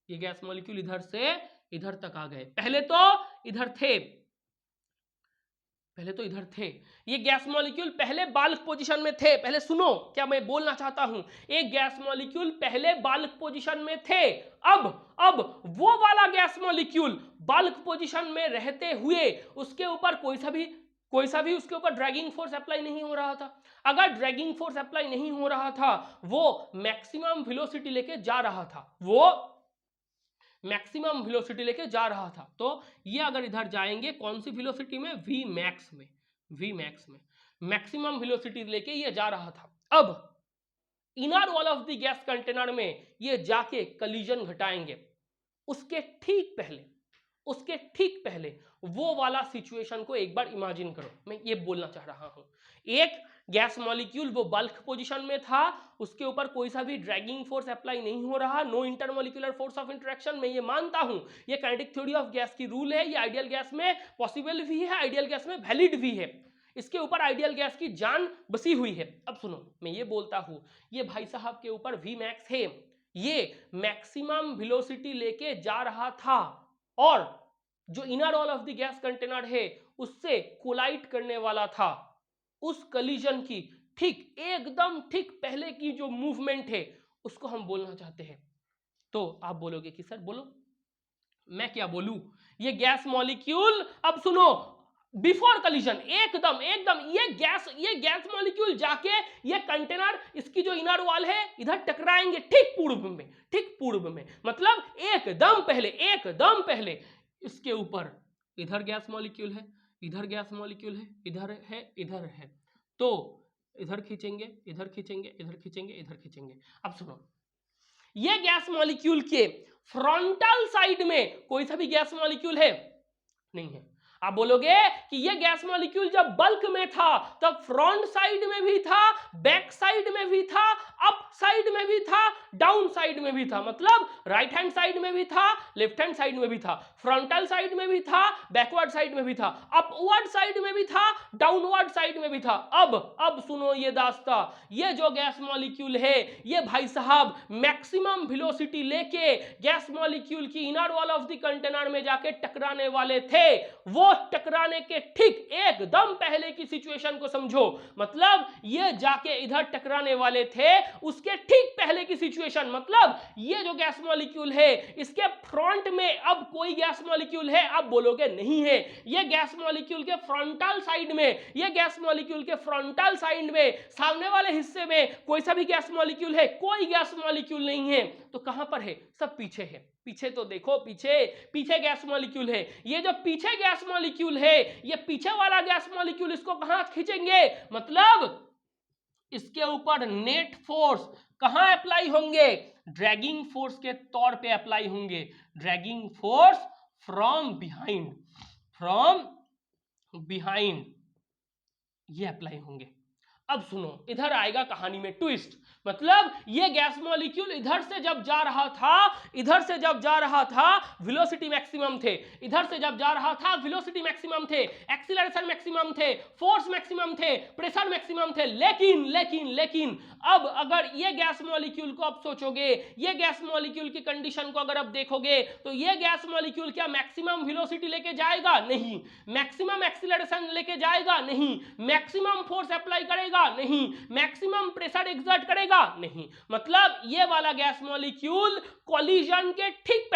ये गैस मॉलिक्यूल इधर से इधर तक आ गए। पहले तो इधर थे, ये गैस मॉलिक्यूल पहले बाल्क पोजीशन में थे। पहले सुनो क्या मैं बोलना चाहता हूं, एक गैस मॉलिक्यूल पहले बाल्क पोजीशन में थे। अब वो वाला गैस मॉलिक्यूल बाल्क पोजीशन में रहते हुए उसके ऊपर कोई सा भी उसके ऊपर ड्रैगिंग फोर्स अप्लाई नहीं हो रहा था। अगर ड्रैगिंग फोर्स अप्लाई नहीं हो रहा था, वो मैक्सिमम वेलोसिटी लेके जा रहा था, तो ये अगर इधर जाएंगे कौन सी वेलोसिटी में? वी मैक्स में मैक्सिमम वेलोसिटी लेके ये जा रहा था। अब inner wall of the gas container में ये जाके कलीजन घटाएंगे। उसके ठीक पहले वो वाला सिचुएशन को एक बार इमेजिन करो। मैं ये बोलना चाह रहा हूं, एक गैस मॉलिक्यूल वो बल्क पोजीशन में था, उसके ऊपर कोई सा भी ड्रैगिंग फोर्स अप्लाई नहीं हो रहा, no intermolecular force of interaction. मैं ये मानता हूं, ये काइनेटिक थ्योरी ऑफ गैस की रूल है, ये आइडियल गैस में पॉसिबल भी है, आइडियल गैस में वैलिड भी है। इसके ऊपर आइडियल गैस की जान बसी हुई है। अब सुनो, मैं ये बोलता हूं, ये भाई साहब के ऊपर वी मैक्स है, ये मैक्सिमम वेलोसिटी लेके जा रहा था और जो inner wall of the gas container है उससे कोलाइड करने वाला था। उस कलिजन की एकदम ठीक पहले की जो मूवमेंट है उसको हम बोलना चाहते हैं। तो आप बोलोगे कि सर बोलो, मैं क्या बोलूं? ये गैस मॉलिक्यूल, अब सुनो, बिफोर कलिजन एकदम एकदम ये गैस मॉलिक्यूल जाके ये कंटेनर, इसकी जो इनर वॉल है इधर टकराएंगे ठीक पूर्व में, मतलब एकदम पहले इसके ऊपर इधर गैस मॉलिक्यूल है, इधर गैस मॉलिक्यूल है, इधर है, तो इधर खींचेंगे, इधर खींचेंगे, इधर खींचेंगे, इधर खींचेंगे। अब सुनो, ये गैस मॉलिक्यूल के फ्रंटल साइड में कोई सा भी गैस मॉलिक्यूल है? नहीं है। आप बोलोगे कि ये गैस मॉलिक्यूल जब बल्क में था तब फ्रंट साइड में भी था, बैक साइड में भी था, अप साइड में भी था, डाउन साइड में भी था, मतलब राइट हैंड साइड में भी था, लेफ्ट हैंड साइड में भी था, फ्रंटल साइड में भी था, बैकवर्ड साइड में भी था, अपवर्ड साइड में भी था, डाउनवर्ड साइड में भी था। अब सुनो ये दास्ता, ये जो गैस मॉलिक्यूल है ये भाई साहब मैक्सिमम वेलोसिटी लेके गैस मॉलिक्यूल की inner wall of the container में जाके टकराने वाले थे। वो टकराने के ठीक एकदम पहले की सिचुएशन को समझो, मतलब ये जाके इधर टकराने वाले थे, उसके ठीक पहले की सिचुएशन, मतलब ये जो गैस मॉलिक्यूल है इसके फ्रंट में अब कोई गैस मॉलिक्यूल है? आप बोलोगे नहीं है। ये गैस मॉलिक्यूल के फ्रंटल साइड में, ये गैस मॉलिक्यूल के फ्रंटल साइड में सामने वाले हिस्से में कोई सा भी गैस मॉलिक्यूल है? कोई गैस मॉलिक्यूल नहीं है। तो कहां पर है? सब पीछे है। पीछे तो देखो, पीछे गैस मॉलिक्यूल है। ये जो पीछे गैस मॉलिक्यूल है, ये पीछे वाला गैस मॉलिक्यूल, इसको कहां खींचेंगे? मतलब इसके ऊपर नेट फोर्स कहां अप्लाई होंगे? ड्रैगिंग फोर्स के तौर पे अप्लाई होंगे। ड्रैगिंग फोर्स फ्रॉम बिहाइंड ये अप्लाई होंगे। अब सुनो, इधर आएगा कहानी में ट्विस्ट, मतलब ये गैस मॉलिक्यूल इधर से जब जा रहा था वेलोसिटी मैक्सिमम थे, इधर से जब जा रहा था वेलोसिटी मैक्सिमम थे, एक्सीलरेशन मैक्सिमम थे, फोर्स मैक्सिमम थे, प्रेशर मैक्सिमम थे। लेकिन अब अगर ये गैस मॉलिक्यूल को आप सोचोगे, ये गैस मॉलिक्यूल की कंडीशन को अगर आप देखोगे, तो ये गैस मॉलिक्यूल क्या मैक्सिमम वेलोसिटी लेके जाएगा? नहीं। मैक्सिमम एक्सीलरेशन लेके जाएगा? नहीं। मैक्सिमम फोर्स अप्लाई करेगा? नहीं। मैक्सिमम प्रेशर एक्सर्ट करेगा? नहीं। मतलब ये वाला गैस मॉलिक्यूल कोलिजन के ठीक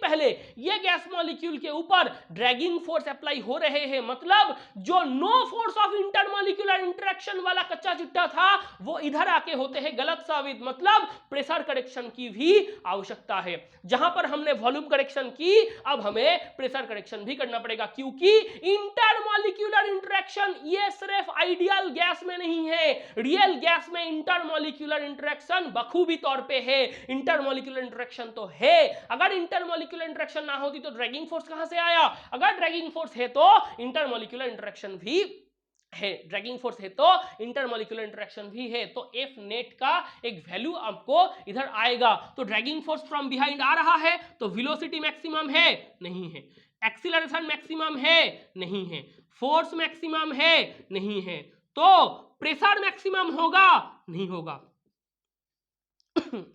पहले ये गैस मॉलिक्यूल के ऊपर ड्रैगिंग फोर्स अप्लाई हो रहे हैं, मतलब जो no force of intermolecular interaction वाला कच्चा चिट्टा था वो इधर आके होते हैं गलत साबित। मतलब प्रेशर करेक्शन की भी आवश्यकता है। जहां पर हमने वॉल्यूम करेक्शन की, अब हमें प्रेशर करेक्शन भी करना पड़ेगा, क्योंकि इंटरमॉलिक्यूलर इंटरेक्शन ये सिर्फ आइडियल गैस में नहीं है, रियल गैस में इंटरमॉलिक्यूलर इंटरेक्शन बखूबी तौर पे है। इंटरमॉलिक्यूलर इंटरेक्शन तो है, अगर इंटरमॉलिक्यूलर इंटरेक्शन ना होती तो ड्रैगिंग फोर्स कहां से आया? अगर ड्रैगिंग फोर्स है तो इंटरमॉलिक्यूलर इंटरेक्शन भी है, ड्रैगिंग फोर्स है तो इंटरमॉलिक्यूलर इंटरेक्शन भी है। तो एफ नेट का एक वैल्यू आपको इधर आएगा। तो ड्रैगिंग फोर्स फ्रॉम बिहाइंड आ रहा है, तो वेलोसिटी मैक्सिमम है? नहीं है। एक्सीलरेशन मैक्सिमम है? नहीं है। फोर्स मैक्सिमम है? नहीं है। तो प्रेशर मैक्सिमम होगा? नहीं होगा।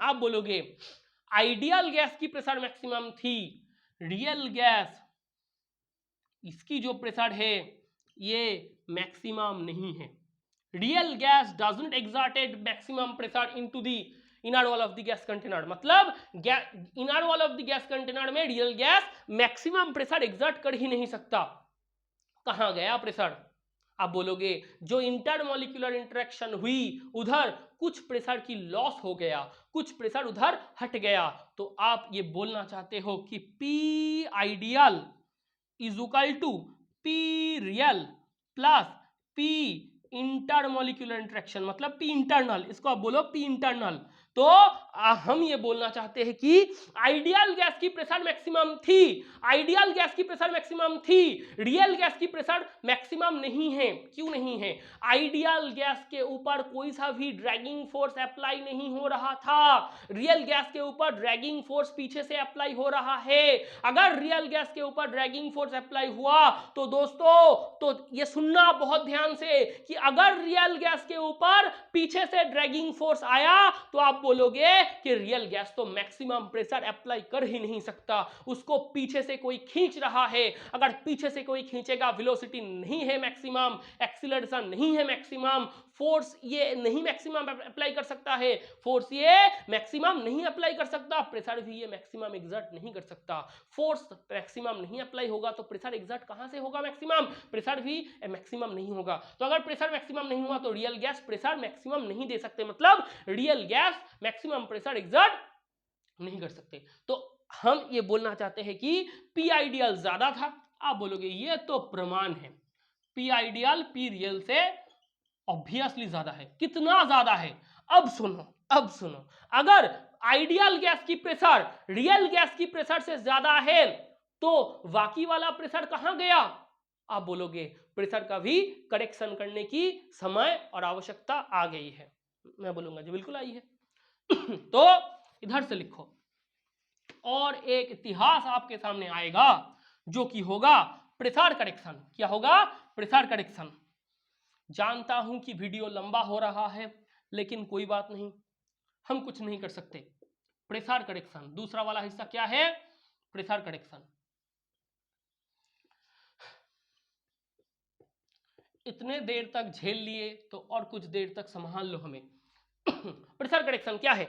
आप बोलोगे आइडियल गैस की प्रेशर मैक्सिमम थी, रियल गैस इसकी जो प्रेशर है ये मैक्सिमम नहीं है। Real gas doesn't exerted maximum pressure into the inner wall of the gas container, मतलब inner wall of the gas container में real gas maximum pressure exert कर ही नहीं सकता। कहां गया प्रेशर? आप बोलोगे जो इंटरमॉलिक्यूलर इंटरेक्शन हुई उधर कुछ प्रेशर की लॉस हो गया, कुछ प्रेशर उधर हट गया। तो आप ये बोलना चाहते हो कि P ideal is equal to P real plus P intermolecular interaction, मतलब पी इंटरनल, इसको आप बोलो पी इंटरनल। तो हम ये बोलना चाहते हैं कि आइडियल गैस की प्रेशर मैक्सिमम थी, आइडियल गैस की प्रेशर मैक्सिमम थी, रियल गैस की प्रेशर मैक्सिमम नहीं है। क्यों नहीं है? आइडियल गैस के ऊपर कोई सा भी ड्रैगिंग फोर्स अप्लाई नहीं हो रहा था, रियल गैस के ऊपर ड्रैगिंग फोर्स पीछे से अप्लाई हो रहा है। अगर रियल गैस के ऊपर ड्रैगिंग फोर्स अप्लाई हुआ तो दोस्तों, तो ये सुनना बहुत ध्यान से कि अगर रियल गैस के ऊपर पीछे से ड्रैगिंग फोर्स आया तो आप बोलोगे कि रियल गैस तो मैक्सिमम प्रेशर अप्लाई कर ही नहीं सकता, उसको पीछे से कोई खींच रहा है। अगर पीछे से कोई खींचेगा, वेलोसिटी नहीं है मैक्सिमम, एक्सीलरेशन नहीं है मैक्सिमम, फोर्स ये नहीं मैक्सिमम अप्लाई कर सकता है, फोर्स ये मैक्सिमम नहीं अप्लाई कर सकता, प्रेशर भी ये मैक्सिमम एग्जर्ट नहीं कर सकता। फोर्स मैक्सिमम नहीं अप्लाई होगा तो प्रेशर एग्जर्ट कहां से होगा? मैक्सिमम। प्रेशर भी मैक्सिमम नहीं होगा, तो अगर प्रेशर मैक्सिमम नहीं हुआ तो रियल गैस प्रेशर मैक्सिमम नहीं दे सकते, मतलब real gas maximum pressure exert नहीं कर सकते। तो हम ये बोलना चाहते हैं कि पी आइडियल ज्यादा था। आप बोलोगे ये तो प्रमाण है, पी आइडियल पी रियल से ऑब्वियसली ज्यादा है। कितना ज्यादा है? अब सुनो, अब सुनो, अगर आइडियल गैस की प्रेशर रियल गैस की प्रेशर से ज्यादा है तो बाकी वाला प्रेशर कहां गया? आप बोलोगे प्रेशर का भी करेक्शन करने की समय और आवश्यकता आ गई है। मैं बोलूंगा जी बिल्कुल आई है। तो इधर से लिखो, और एक इतिहास आपके सामने आएगा जो कि होगा प्रेशर करेक्शन। क्या होगा? Pressure correction. जानता हूं कि वीडियो लंबा हो रहा है, लेकिन कोई बात नहीं, हम कुछ नहीं कर सकते। प्रेशर करेक्शन दूसरा वाला हिस्सा क्या है? Pressure correction. इतने देर तक झेल लिए तो और कुछ देर तक संभाल लो हमें। प्रेशर करेक्शन क्या है?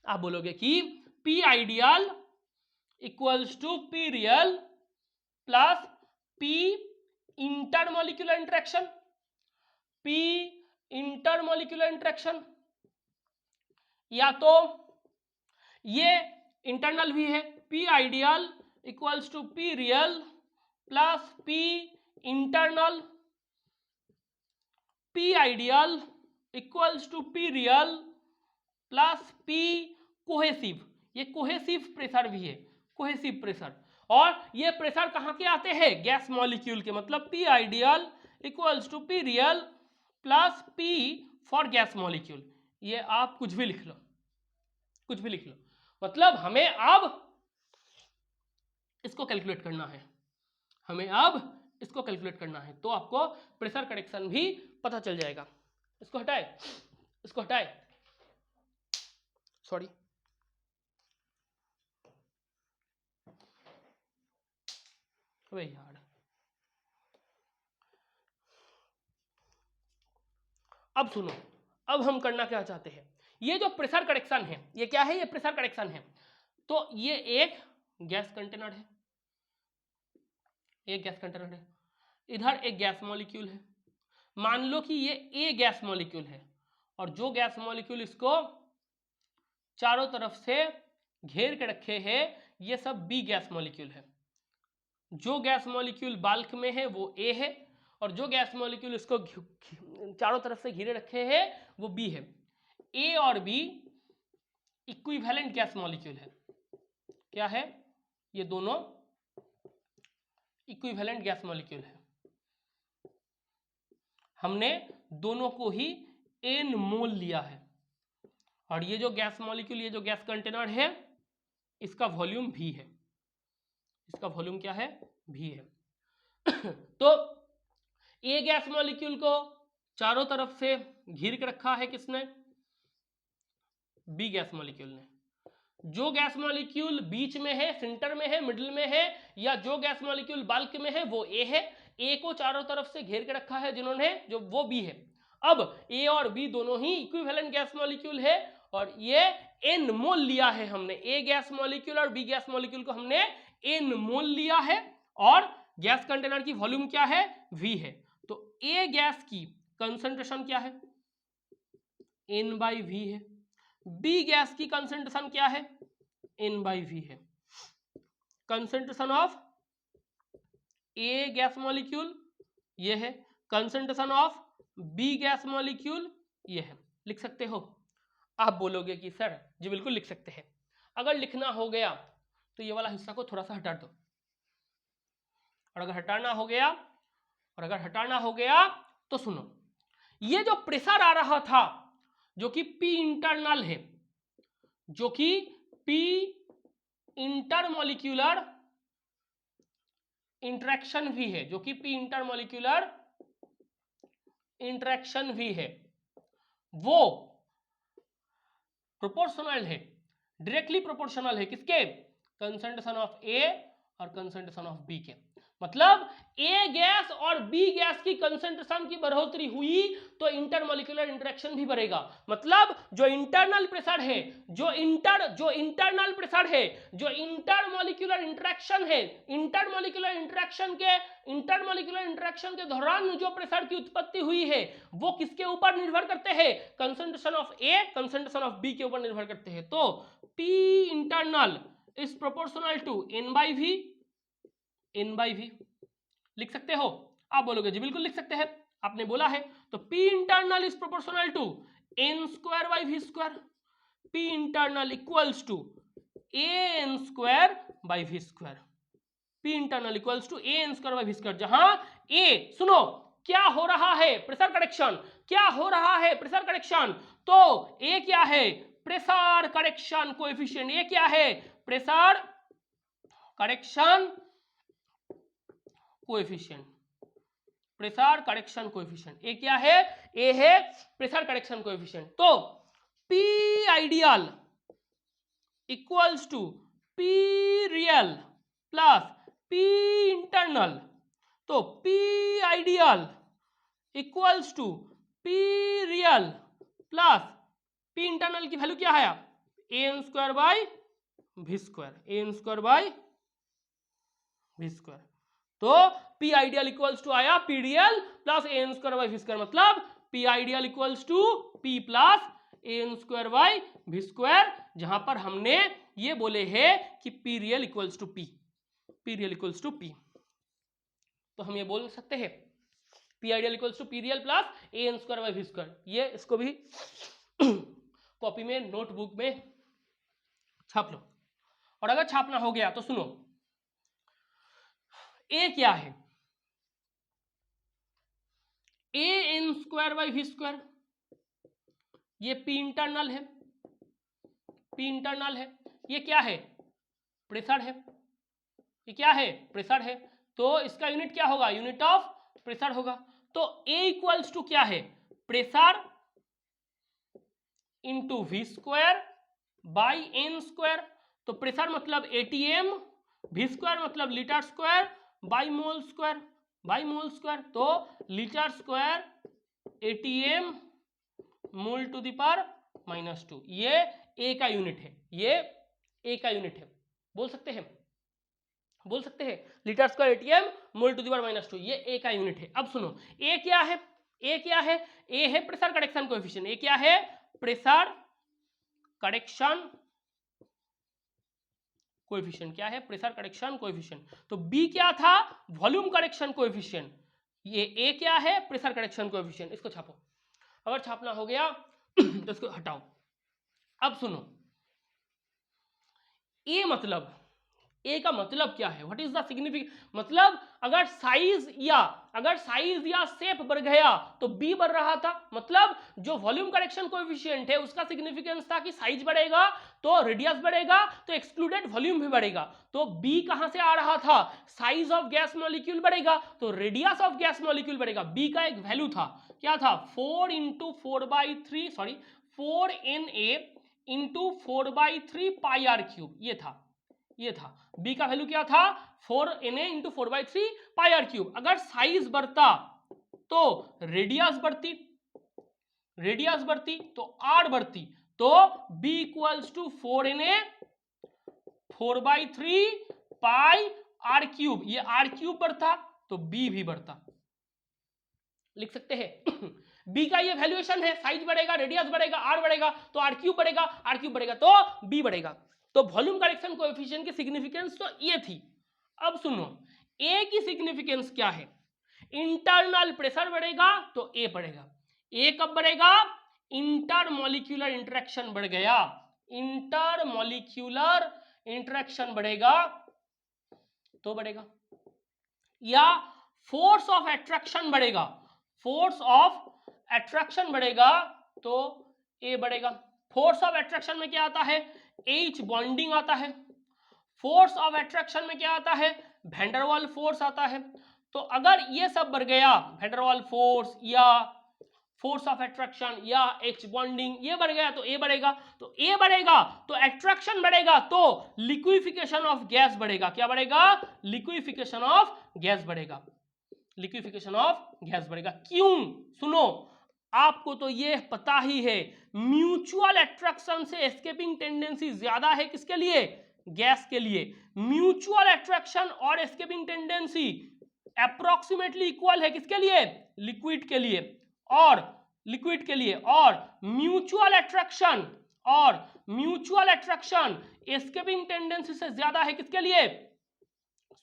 आप बोलोगे कि P ideal equals to P real plus P intermolecular interaction, P intermolecular interaction, या तो ये इंटरनल भी है, P ideal equals to P real plus P internal, P ideal equals to P real plus P cohesive. ये cohesive pressure भी है, cohesive pressure. और ये प्रेशर कहां के आते हैं? गैस मॉलिक्यूल के, मतलब P ideal equals to P real plus P for gas molecule. ये आप कुछ भी लिख लो, कुछ भी लिख लो, मतलब हमें अब इसको कैलकुलेट करना है, हमें अब इसको कैलकुलेट करना है। तो आपको प्रेशर करेक्शन भी पता चल जाएगा। इसको हटाए, इसको हटाए, सॉरी, अबे यार, अब सुनो, अब हम करना क्या चाहते हैं। ये जो प्रेशर करेक्शन है, ये क्या है? ये प्रेशर करेक्शन है। तो ये एक गैस कंटेनर है, एक गैस कंटेनर है, इधर एक गैस मॉलिक्यूल है। मान लो कि ये ए गैस मॉलिक्यूल है और जो गैस मॉलिक्यूल इसको चारों तरफ से घेर के रखे हैं ये सब बी गैस मॉलिक्यूल है। जो गैस मॉलिक्यूल बाल्क में है वो ए है और जो गैस मॉलिक्यूल इसको चारों तरफ से घेरे रखे हैं वो बी है। ए और बी इक्विवेलेंट गैस मॉलिक्यूल है। क्या है? ये दोनों इक्विवेलेंट गैस मॉलिक्यूल है। हमने दोनों को ही एन मोल लिया है और ये जो गैस मॉलिक्यूल, ये जो गैस कंटेनर है, इसका वॉल्यूम भी है। इसका वॉल्यूम क्या है? भी है। तो ए गैस मॉलिक्यूल को चारों तरफ से घेर के रखा है किसने? बी गैस मॉलिक्यूल ने। जो गैस मॉलिक्यूल बीच में है, सेंटर में है, मिडिल में है, या जो गैस मॉलिक्यूल बल्क में है वो ए है। ए को चारों तरफ से घेर के रखा है जिन्होंने, जो वो बी है। अब ए और बी दोनों ही इक्विवेलेंट गैस मॉलिक्यूल है और ये एन मोल लिया है हमने। ए गैस मॉलिक्यूल और बी गैस मॉलिक्यूल को हमने एन मोल लिया है और गैस कंटेनर की वॉल्यूम क्या है? वी है। तो ए गैस की कंसंट्रेशन क्या है? एन बाई वी है। बी गैस की कंसंट्रेशन क्या है? एन बाई वी है। Concentration of A gas molecule ये है, concentration of B gas molecule ये है। लिख सकते हो। आप बोलोगे कि सर जी बिल्कुल लिख सकते हैं। अगर लिखना हो गया तो ये वाला हिस्सा को थोड़ा सा हटा दो, और अगर हटाना हो गया तो सुनो, ये जो प्रेशर आ रहा था जो कि P इंटरनल है, जो कि P इंटरमोलिक्यूलर इंटरेक्शन भी है, जो कि P इंटरमोलिक्यूलर इंटरेक्शन भी है, वो प्रोपोर्शनल है, डायरेक्टली प्रोपोर्शनल है किसके? कंसंट्रेशन ऑफ ए और कंसंट्रेशन ऑफ बी के। मतलब ए गैस और बी गैस की कंसंट्रेशन की बढ़ोतरी हुई तो इंटरमोलिक्यूलर इंटरेक्शन भी बढ़ेगा। मतलब जो इंटरनल प्रेशर है, जो इंटरनल प्रेशर है, जो इंटरमोलिक्यूलर इंटरेक्शन है, इंटरमोलिक्यूलर इंटरेक्शन के दौरान जो प्रेशर की उत्पत्ति हुई है वो किसके ऊपर निर्भर करते हैं? Concentration of A, concentration of B के ऊपर निर्भर करते हैं। तो P internal is proportional to N by V. लिख सकते हो? आप बोलोगे जी बिल्कुल लिख सकते हैं, आपने बोला है। तो P internal is proportional to N square by V square. P internal equals to AN square by V square. P internal equals to AN square by V square, जहां A, सुनो क्या हो रहा है? Pressure correction. क्या हो रहा है? Pressure correction. तो A क्या है? Pressure correction coefficient. A क्या है? Pressure correction coefficient. Pressure correction coefficient A क्या है? ए है प्रेशर करेक्शन कोएफिशिएंट। तो P ideal equals to P real plus P internal. तो P ideal equals to P real plus P internal की value क्या है? AN square by V square. AN square by V square. तो P ideal equals to आया P real plus AN square by V square. मतलब P ideal equals to P plus AN square by V square, जहां पर हमने ये बोले हैं कि P real equals to P, P real equals to P। तो हम ये बोल सकते हैं P ideal equals to P real plus AN square by V square. ये इसको भी कॉपी में नोटबुक में छाप लो। और अगर छापना हो गया तो सुनो, A क्या है? AN square by V square, ये P इंटरनल है, P इंटरनल है। ये क्या है? प्रेशर है। ये क्या है? प्रेशर है। तो इसका यूनिट क्या होगा? यूनिट ऑफ प्रेशर होगा। तो A इक्वल्स टू क्या है? Pressure into V square by N square. तो प्रेशर मतलब ATM, वी स्क्वायर मतलब litre square by mole square, by mole square. तो litre square ATM mole to the power -2। ये ए का यूनिट है, ये ए का यूनिट है। बोल सकते हैं, बोल सकते हैं litre square ATM mole to the power -2, ये ए का यूनिट है। अब सुनो, ए क्या है? ए क्या है? ए है प्रेशर करेक्शन कोएफिशिएंट। ए क्या है? Pressure correction coefficient. क्या है? Pressure correction coefficient. तो बी क्या था? Volume correction coefficient. ये ए क्या है? Pressure correction coefficient. इसको छापो। अगर छापना हो गया तो इसको हटाओ। अब सुनो, ए मतलब, ए का मतलब क्या है? What is the significant? मतलब अगर साइज या शेप बढ़ गया तो बी बढ़ रहा था। मतलब जो वॉल्यूम करेक्शन कोएफिशिएंट है उसका सिग्निफिकेंस था कि साइज बढ़ेगा तो रेडियस बढ़ेगा, तो एक्सक्लूडेड वॉल्यूम भी बढ़ेगा। तो बी कहां से आ रहा था? साइज ऑफ गैस मॉलिक्यूल बढ़ेगा तो रेडियस ऑफ गैस मॉलिक्यूल बढ़ेगा। बी का एक वैल्यू था, क्या था? 4Na into 4/3 pi R cube. ये था बी का वैल्यू। क्या था? 4Na into 4/3 pi R cube. अगर साइज बढ़ता तो रेडियस बढ़ती तो आर बढ़ती। तो B equals to 4Na 4/3 pi R cube. ये आर क्यूब बढ़ता तो B भी बढ़ता। लिख सकते हैं B का ये वैल्यूएशन है, साइज बढ़ेगा, रेडियस बढ़ेगा, आर बढ़ेगा तो आर क्यूब बढ़ेगा, आर क्यूब बढ़ेगा तो B बढ़ेगा। तो वॉल्यूम करेक्शन कोएफिशिएंट की सिग्निफिकेंस तो ये थी। अब सुनो, A की सिग्निफिकेंस क्या है? इंटरनल प्रेशर बढ़ेगा तो A बढ़ेगा। A कब बढ़ेगा? इंटरमॉलिक्यूलर इंटरेक्शन बढ़ गया, इंटरमॉलिक्यूलर इंटरेक्शन बढ़ेगा तो बढ़ेगा, या फोर्स ऑफ एट्रैक्शन बढ़ेगा, फोर्स ऑफ एट्रैक्शन बढ़ेगा तो ए बढ़ेगा। फोर्स ऑफ एट्रैक्शन में क्या आता है, H बॉन्डिंग आता है। फोर्स ऑफ एट्रैक्शन में क्या आता है, वैंडरवाल फोर्स आता है। तो अगर ये सब बढ़ गया, वैंडरवाल फोर्स या फोर्स ऑफ एट्रैक्शन या H बॉन्डिंग, ये बढ़ गया तो ए बढ़ेगा, तो ए बढ़ेगा तो एट्रैक्शन बढ़ेगा तो लिक्विफिकेशन ऑफ गैस बढ़ेगा। क्या बढ़ेगा, लिक्विफिकेशन ऑफ गैस बढ़ेगा, लिक्विफिकेशन ऑफ गैस बढ़ेगा। क्यों, सुनो, आपको तो ये पता ही है, म्यूचुअल एट्रैक्शन से एस्केपिंग टेंडेंसी ज्यादा है किसके लिए, गैस के लिए। म्यूचुअल एट्रैक्शन और एस्केपिंग टेंडेंसी अप्रोक्सीमेटली इक्वल है किसके लिए, लिक्विड के लिए, और लिक्विड के लिए, और म्यूचुअल एट्रैक्शन एस्केपिंग टेंडेंसी से ज्यादा है किसके लिए,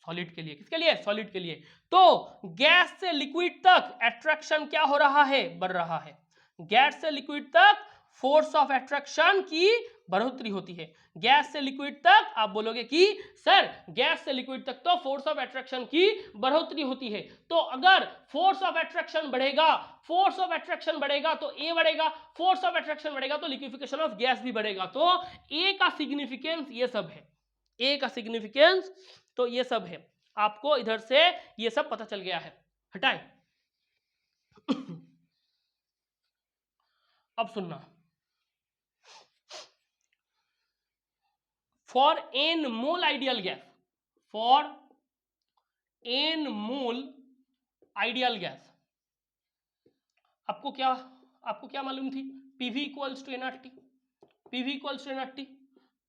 सॉलिड के लिए। किसके लिए, सॉलिड के लिए। तो गैस से लिक्विड तक एट्रैक्शन क्या हो रहा है, बढ़ रहा है। गैस से लिक्विड तक फोर्स ऑफ एट्रैक्शन की बढ़ोतरी होती है। गैस से लिक्विड तक आप बोलोगे कि सर गैस से लिक्विड तक तो फोर्स ऑफ एट्रैक्शन की बढ़ोतरी होती है। तो अगर फोर्स ऑफ एट्रैक्शन बढ़ेगा, फोर्स ऑफ एट्रैक्शन बढ़ेगा तो ए बढ़ेगा, फोर्स ऑफ एट्रैक्शन बढ़ेगा तो लिक्विफिकेशन ऑफ गैस भी बढ़ेगा। तो ए का सिग्निफिकेंस ये सब है, ए का सिग्निफिकेंस तो ये सब है। आपको इधर से ये सब पता चल गया है, हटाए। अब सुनना, for N mole ideal gas, for N mole ideal gas, आपको क्या मालूम थी, PV equals to NRT, PV equals to NRT,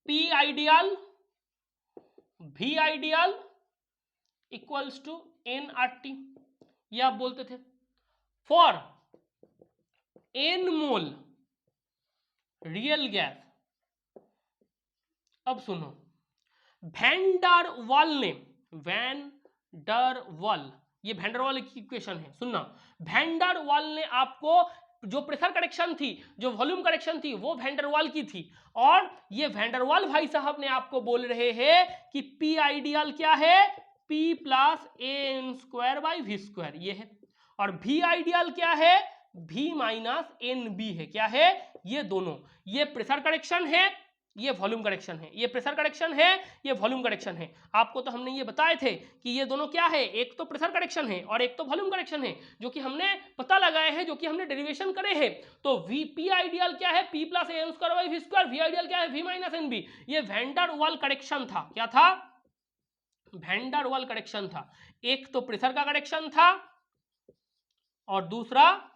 P ideal V ideal equals to NRT, ये आप बोलते थे। For N mole real gas, अब सुनो, वैन डर वाल, ये वैन डर वाल की इक्वेशन है, सुनना। वैन डर वाल ने आपको जो प्रेशर करेक्शन थी, जो वॉल्यूम करेक्शन थी, वो वैन डर वाल की थी, और ये वैन डर वाल भाई साहब ने आपको बोल रहे हैं कि पी आइडियल क्या है, P plus N square by V square, ये है। और V आइडियल क्या है, V माइनस एन बी है। क्या है, ये दोनों, ये प्रेशर करेक्शन है, ये वॉल्यूम करेक्शन है, ये प्रेशर करेक्शन है, ये वॉल्यूम करेक्शन है। आपको तो हमने ये बताए थे कि ये दोनों क्या है, एक तो प्रेशर करेक्शन है और एक तो वॉल्यूम करेक्शन है, जो कि हमने पता लगाए हैं, जो कि हमने डेरिवेशन करे हैं। तो वी पी आइडियल क्या है, P plus N square by V square, V ideal क्या है, V माइनस एन बी। ये वैन डर वाल करेक्शन था। क्या था, वैन डर वाल करेक्शन था। एक तो प्रेशर का करेक्शन था और दूसरा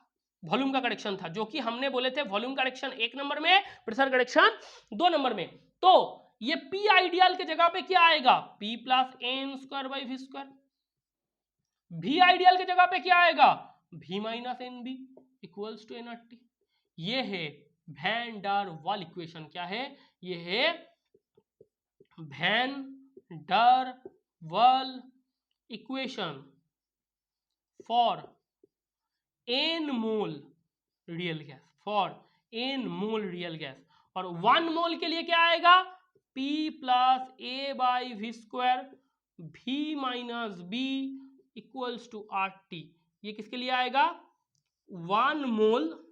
वॉल्यूम का करेक्शन था, जो कि हमने बोले थे वॉल्यूम करेक्शन 1 नंबर में, प्रेशर करेक्शन 2 नंबर में। तो ये पी आइडियल के जगह पे क्या आएगा, P plus N square by V square. V ideal के जगह पे क्या आएगा, V minus N B equals to NRT. ये है वैन डर वाल इक्वेशन। क्या है, ये है van der Waals equation for N mole real gas, for N mole real gas. और 1 मोल के लिए क्या आएगा, P plus A by V square, V minus B equals to R T. ये किसके लिए आएगा, 1 मोल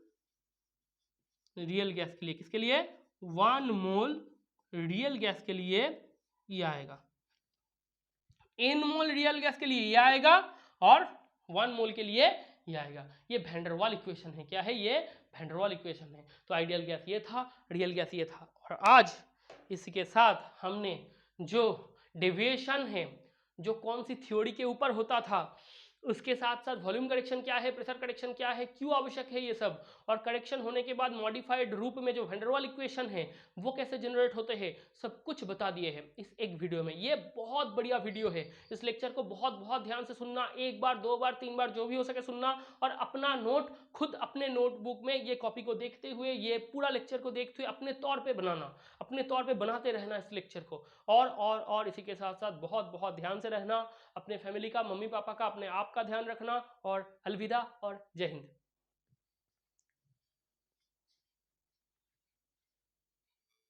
रियल गैस के लिए। किसके लिए, 1 मोल रियल गैस के लिए ये आएगा, एन मोल रियल गैस के लिए ये आएगा, और 1 मोल के लिए ये आएगा। ये वैन डर वाल इक्वेशन है। क्या है, ये वैन डर वाल इक्वेशन है। तो आइडियल गैस ये था, रियल गैस ये था। और आज इसके साथ हमने जो डेविएशन है, जो कौन सी थ्योरी के ऊपर होता था, उसके साथ साथ वॉल्यूम करेक्शन क्या है, प्रेशर करेक्शन क्या है, क्यों आवश्यक है ये सब, और करेक्शन होने के बाद मॉडिफाइड रूप में जो वैन डर वाल इक्वेशन है वो कैसे जनरेट होते हैं, सब कुछ बता दिए हैं इस एक वीडियो में। ये बहुत बढ़िया वीडियो है। इस लेक्चर को बहुत बहुत ध्यान से सुनना, 1 बार 2 बार 3 बार जो भी हो सके सुनना, और अपना नोट खुद अपने नोटबुक में ये कॉपी को देखते हुए, ये पूरा लेक्चर को देखते हुए अपने तौर पे बनाना, अपने तौर पे बनाते रहना इस लेक्चर को। और इसी के साथ साथ बहुत बहुत ध्यान से रहना, अपने फैमिली का, मम्मी पापा का, अपने आप का ध्यान रखना, और अलविदा और जय हिंद।